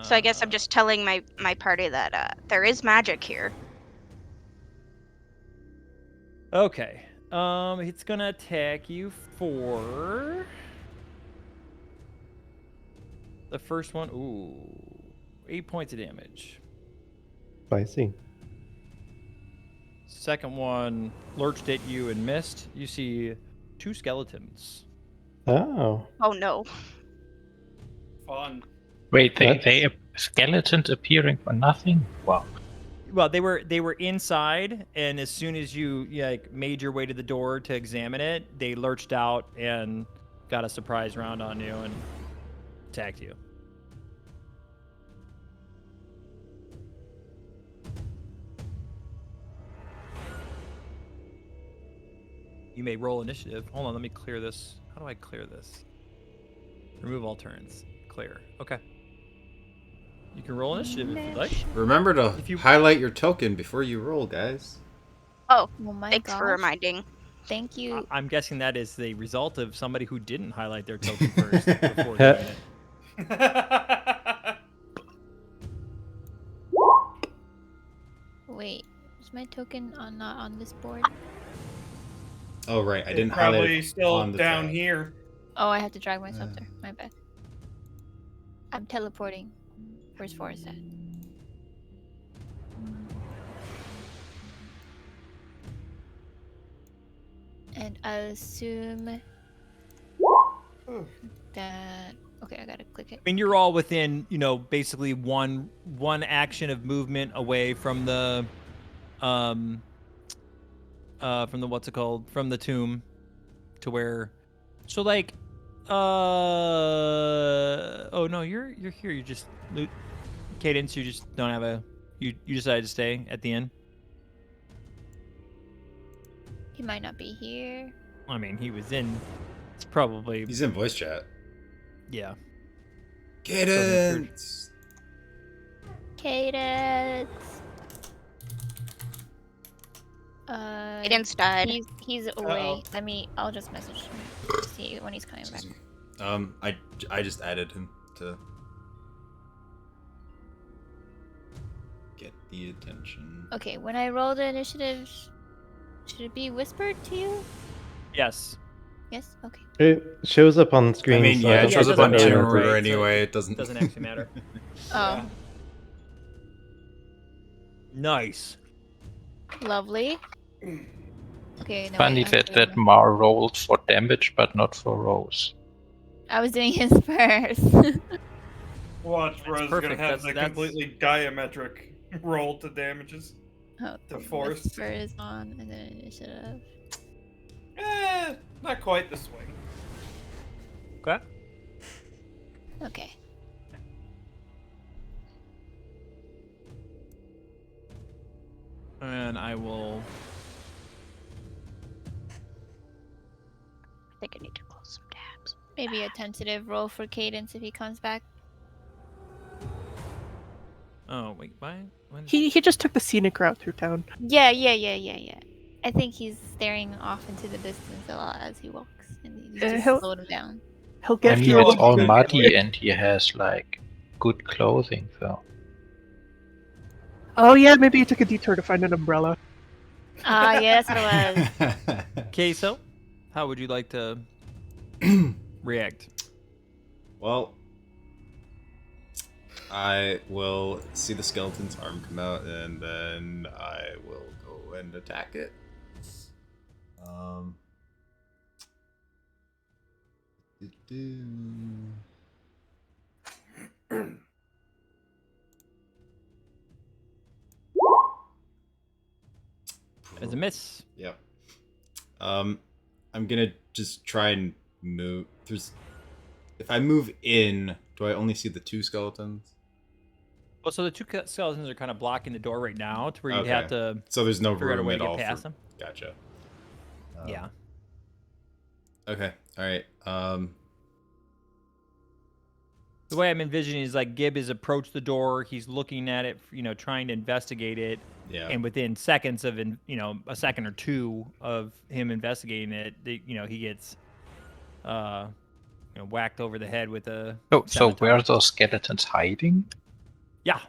So I guess I'm just telling my party that there is magic here. Okay. It's gonna attack you for the first one. Ooh, 8 points of damage. I see. Second one lurched at you and missed. You see 2 skeletons. Oh. Oh no. Fun. Wait, That's- they skeletons appearing for nothing? Wow. Well, they were inside, and as soon as you like made your way to the door to examine it, they lurched out and got a surprise round on you and attacked you. You may roll initiative. Hold on, let me clear this. How do I clear this? Remove all turns. Clear. Okay. You can roll initiative if you'd like. Remember to If you- highlight your token before you roll, guys. Oh, Oh my thanks for gosh. reminding. Thank you. I'm guessing that is the result of somebody who didn't highlight their token first before doing it. Wait, is my token not on this board? Oh right, I It's didn't highlight probably it still on the down tab. here. Oh, I have to drag myself there. My bad. I'm teleporting. Where's Forrest at? And I assume that. Okay, I gotta click it. I mean, you're all within, basically one action of movement away from the, from the what's it called, from the tomb, to where, so like, oh no, you're here. You just Cadence. You just don't have a. You decided to stay at the end. He might not be here. I mean, he was in. It's probably He's in voice chat. yeah. Cadence. Cadence. Cadence died. He's away. I'll just message him to see when he's coming back. I just added him to get the attention. Okay, when I roll the initiative, should it be whispered to you? Yes. Yes. Okay. It shows up on screen. I mean, so yeah, don't it shows think up on it's doesn't matter, camera right? anyway. So It doesn't. Doesn't actually matter. Oh, Nice. lovely. Okay. No, Funny wait, that Mar rolled for damage but not for rolls. I was doing his first. Watch, Rose gonna perfect. have That's- the completely diametric roll to damages. Oh, The the force. whisper is on, and then initiative. Not quite the swing. Okay. Okay. And I will. I think I need to close some tabs. Maybe a tentative roll for Cadence if he comes back. Oh wait, why? He just took the scenic route through town. Yeah. I think he's staring off into the distance a lot as he walks, and you just he'll- slowed him down. He'll I get mean, fuel. it's all good. muddy and he has like good clothing, so. Oh yeah, maybe he took a detour to find an umbrella. Ah, yes, it was. Queso, how would you like to react? Well, I will see the skeleton's arm come out, and then I will go and attack it. As a miss. Yep. I'm gonna just try and move. If I move in, do I only see the 2 skeletons? Well, so the 2 skeletons are kind of blocking the door right now, to where you'd Okay. have to So there's no figure out a room way at to all get past for. them. Gotcha. Yeah. Okay. All right. the way I'm envisioning is like Gib has approached the door. He's looking at it, trying to investigate it. Yeah. And within seconds of, a second or two of him investigating it, he gets, whacked over the head with a So where scimitar. are those skeletons hiding? Yeah.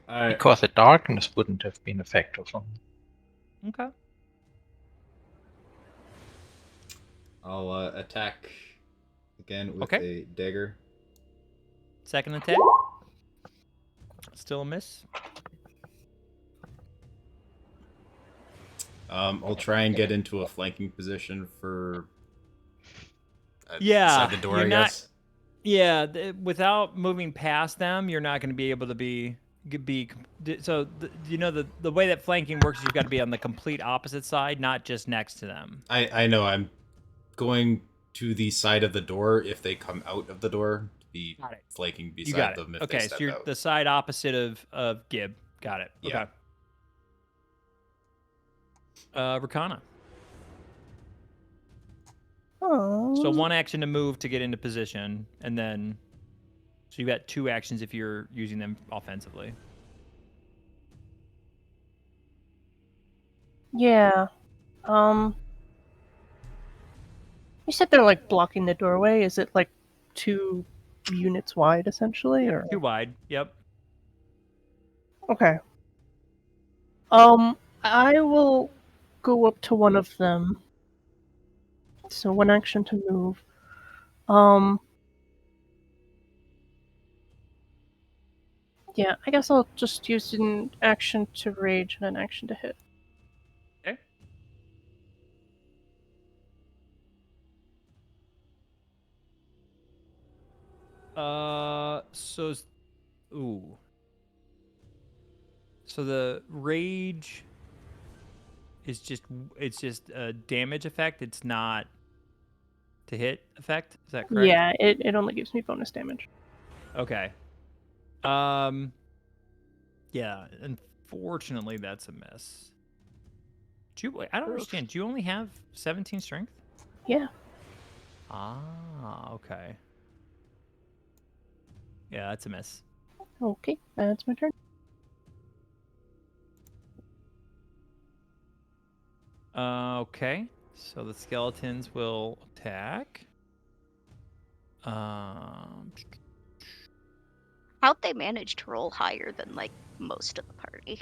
Because the darkness wouldn't have been effective on them. Okay. I'll attack again with Okay. a dagger. Second attack. Still a miss. I'll try and get into a flanking position for Yeah, beside the door, you're I not- guess. Yeah, without moving past them, you're not going to be able to be. So the way that flanking works is you've got to be on the complete opposite side, not just next to them. I know. I'm going to the side of the door if they come out of the door to be Got it. flanking You beside got it. them if Okay, they so step you're out. the side opposite of Gib. Got it. Yeah. Okay. Rakana. Oh. So one action to move to get into position, and then so you've got 2 actions if you're using them offensively. Yeah. You said they're like blocking the doorway. Is it like 2 units wide essentially, or 2 wide. Yep. okay? I will go up to one of them. So 1 action to move. Yeah, I guess I'll just use an action to rage and an action to hit. Okay. Ooh. So the rage is just a damage effect. It's not to hit effect. Is that correct? Yeah, it only gives me bonus damage. Okay. Yeah, unfortunately that's a miss. I don't understand. Do you only have 17 strength? Yeah. Ah, okay. Yeah, that's a miss. Okay, that's my turn. Okay. So the skeletons will attack. How'd they manage to roll higher than like most of the party?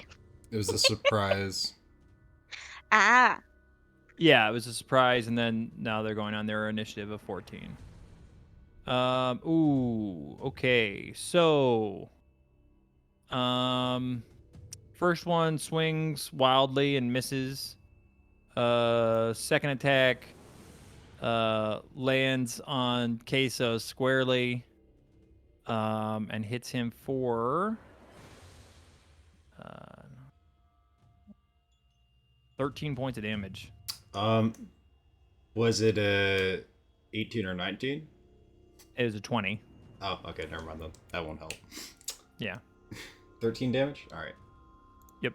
It was a surprise. Ah, Yeah, it was a surprise, and then now they're going on their initiative of 14. Ooh, okay. So, first one swings wildly and misses. Second attack, lands on Queso squarely, and hits him for 13 points of damage. Was it a 18 or 19? It was a 20. Oh, okay, never mind then. That won't help. Yeah. 13 damage? Alright. Yep.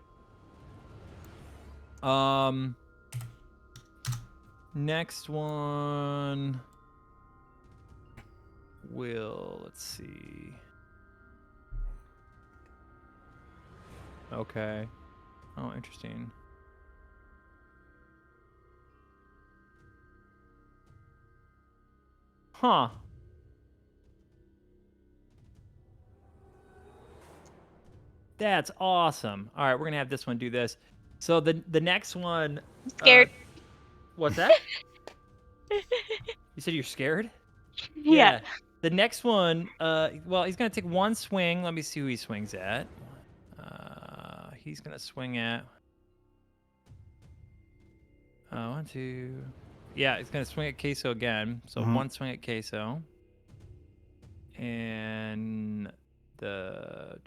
Next one let's see. Okay. Oh, interesting. Huh. That's awesome. All right, we're gonna have this one do this. So the next one. scared. What's that? You said you're scared? Yeah. The next one. Well, he's gonna take one swing. Let me see who he swings at. He's gonna swing at. 1, 2. Yeah, he's gonna swing at Queso again. So one swing at Queso. And the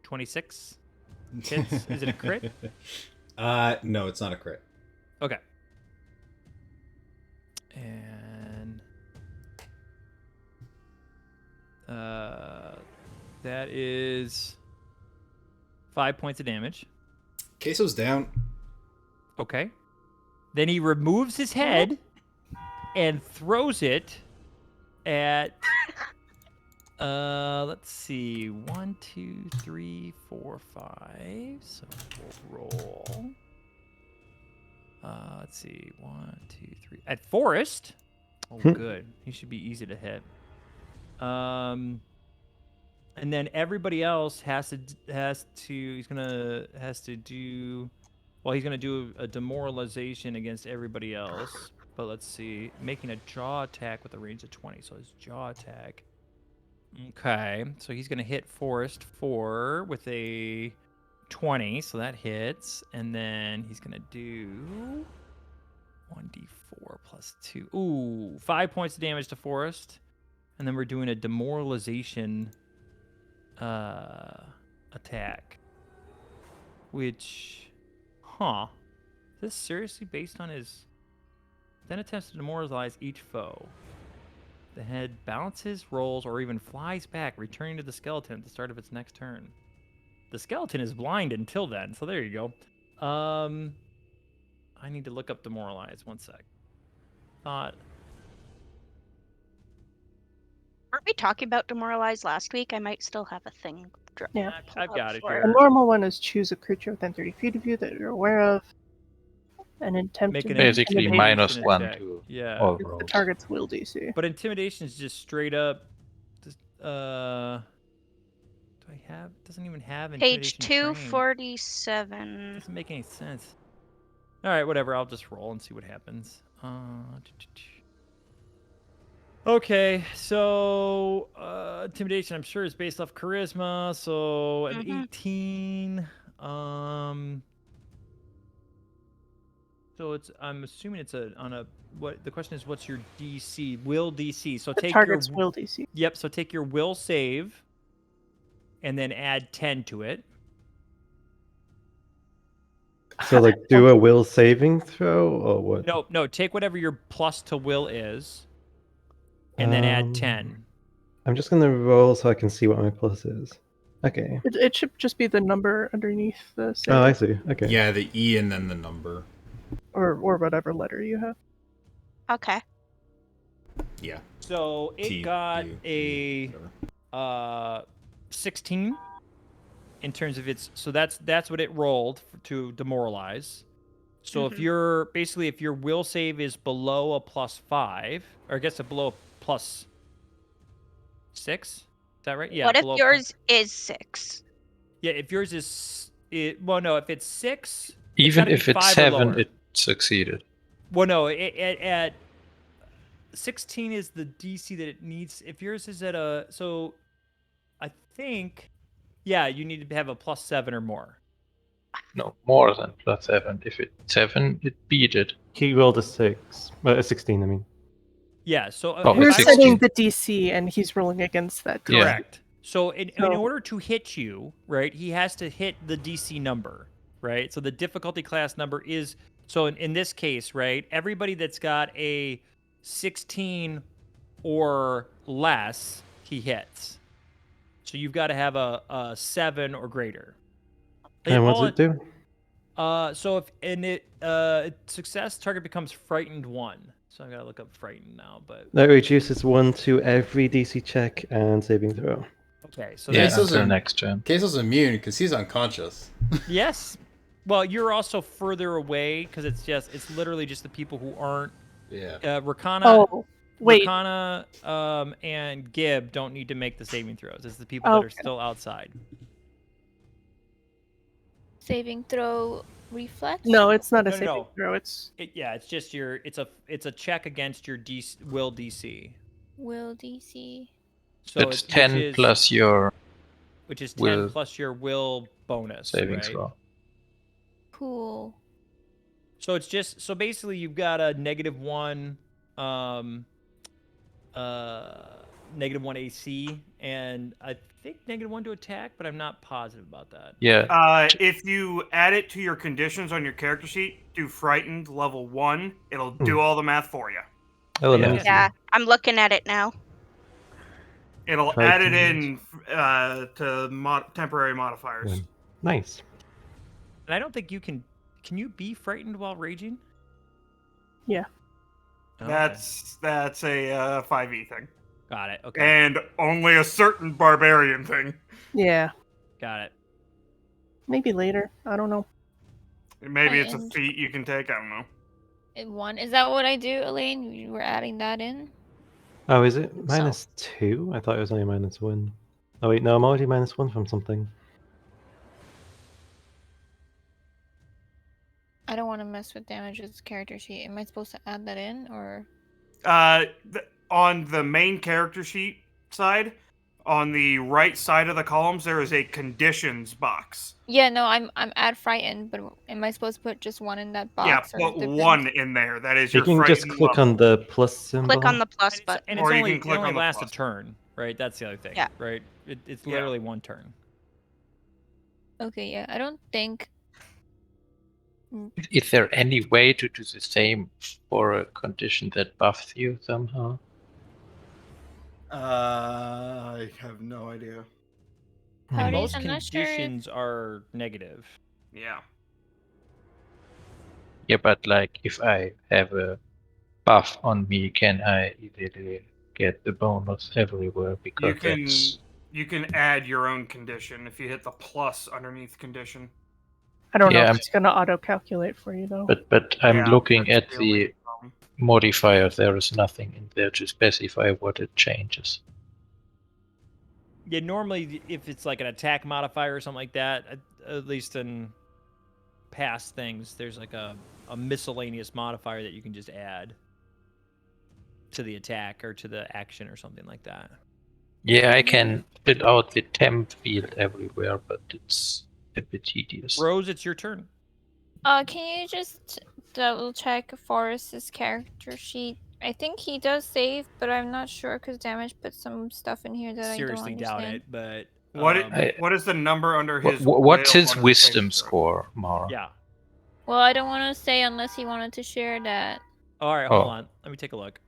26 hits. Is it a crit? No, it's not a crit. Okay. And that is 5 points of damage. Queso's down. Okay. Then he removes his head and throws it at let's see, 1, 2, 3, 4, 5. So we'll roll. Let's see, 1, 2, 3 at Forrest. Oh, good. He should be easy to hit. And then everybody else has to he's gonna do a demoralization against everybody else. But let's see, making a jaw attack with a range of 20. So his jaw attack. Okay, so he's gonna hit Forrest 4 with a 20, so that hits, and then he's gonna do 1d4 plus 2. Ooh, 5 points of damage to Forrest, and then we're doing a demoralization attack. Which, is this seriously based on his? Then attempts to demoralize each foe. The head bounces, rolls, or even flies back, returning to the skeleton at the start of its next turn. The skeleton is blind until then, so there you go. I need to look up demoralize. One sec. Weren't we talking about demoralize last week? I might still have a thing. Yeah. I've got it for here. A normal one is choose a creature within 30 feet of you that you're aware of. An attempt Make to an Basically, intimidate minus intimidation 1 attack. to Yeah. all the rolls. target's will DC. But intimidation is just straight up. Do I have? Doesn't even have Page intimidation. 247. Doesn't make any sense. All right, whatever. I'll just roll and see what happens. Okay, so intimidation, I'm sure, is based off charisma. So an 18. So I'm assuming it's what the question is, what's your DC? Will DC. So The take target's your will DC. Yep. So take your will save, and then add 10 to it. So, like, do a will saving throw or what? No. Take whatever your plus to will is, and then add 10. I'm just gonna roll so I can see what my plus is. Okay. It should just be the number underneath the save. Oh, I see. Okay. Yeah, the E and then the number. Or whatever letter you have. Okay. Yeah. So it T, got U, a E, whatever. 16 in terms of its. So that's what it rolled to demoralize. So if your will save is below a +5, or I guess below a +6, is that right? Yeah. What if below yours is 6? Yeah, if yours is if it's 6, Even it's if it's 5 or 7, lower. it succeeded. Well, no, at 16 is the DC that it needs. If yours is at so I think, yeah, you need to have a +7 or more. No, more than +7. If it's 7, it beat it. He rolled a 6. Well, a 16, I mean. Yeah, so Oh, if We're it's I setting roll- the DC and he's rolling against that. Yeah. correct. So in So- order to hit you, right, he has to hit the DC number, right? So the difficulty class number is, so in this case, right, everybody that's got a 16 or less, he hits. So you've got to have a 7 or greater. And what does it do? So success, target becomes frightened 1. So I gotta look up frightened now, but That reduces 1 to every DC check and saving throw. okay. So Yeah, Yeah, so until it's next turn. Queso's immune because he's unconscious. yes. Well, you're also further away because it's literally just the people who aren't. Yeah. Rakana, Oh, wait. Rakana, and Gib don't need to make the saving throws. It's the people that are Okay. still outside. Saving throw reflex? No, it's not a No, no, saving no. throw. It's It's just it's a check against your will DC. Will DC. So It's 10 plus your which is 10 will plus your will bonus, saving right? throw. Cool. So it's just so basically you've got a -1 -1 AC and I think -1 to attack, but I'm not positive about that. Yeah. If you add it to your conditions on your character sheet, do frightened level 1. It'll do all the math for you. Oh, let me Yeah. see. Yeah, I'm looking at it now. It'll add it in to temporary modifiers. Nice. And I don't think you can you be frightened while raging? That's a 5e thing, Got it. Okay. and only a certain barbarian thing. Yeah, Got it. maybe later. I don't know. Maybe it's a And- feat you can take. I don't know. One. Is that what I do, Elaine? You were adding that in? Oh, is it -2? I thought it was only -1. Oh wait, no, I'm already -1 from something. I don't want to mess with damage's character sheet. Am I supposed to add that in, or? On the main character sheet side, on the right side of the columns, there is a conditions box. Yeah, no, I'm at frightened, but am I supposed to put just one in that box? Yeah, or put depends? one in there. That is You your can just frightened click level. on the plus symbol. Click on the plus button. And Or it's you only can click it only on the lasts plus. a turn, right? That's the other thing. Yeah. Right. It's Yeah. literally one turn. Okay, yeah, I don't think. Is there any way to do the same for a condition that buffs you somehow? I have no idea. How do you- Most I'm not sure if- conditions are negative. Yeah. Yeah, but like if I have a buff on me, can I easily get the bonus everywhere? Because You can add your own condition if you hit the plus underneath condition. I don't know Yeah, if it's going to auto-calculate for you, though. but I'm Yeah, looking that's at the only modifier. There is nothing in there to specify what it changes. Yeah, normally if it's like an attack modifier or something like that, at least in past things, there's like a miscellaneous modifier that you can just add to the attack or to the action or something like that. Yeah, I can fill out the temp field everywhere, but it's a bit tedious. Rose, it's your turn. Can you just double check Forrest's character sheet? I think he does save, but I'm not sure because damage put some stuff in here that Seriously I don't doubt understand. it, but what is the number under his? What's whale his on wisdom face, though? score, Mara? Well, I don't want to say unless he wanted to share that. All right, Oh. hold on. Let me take a look.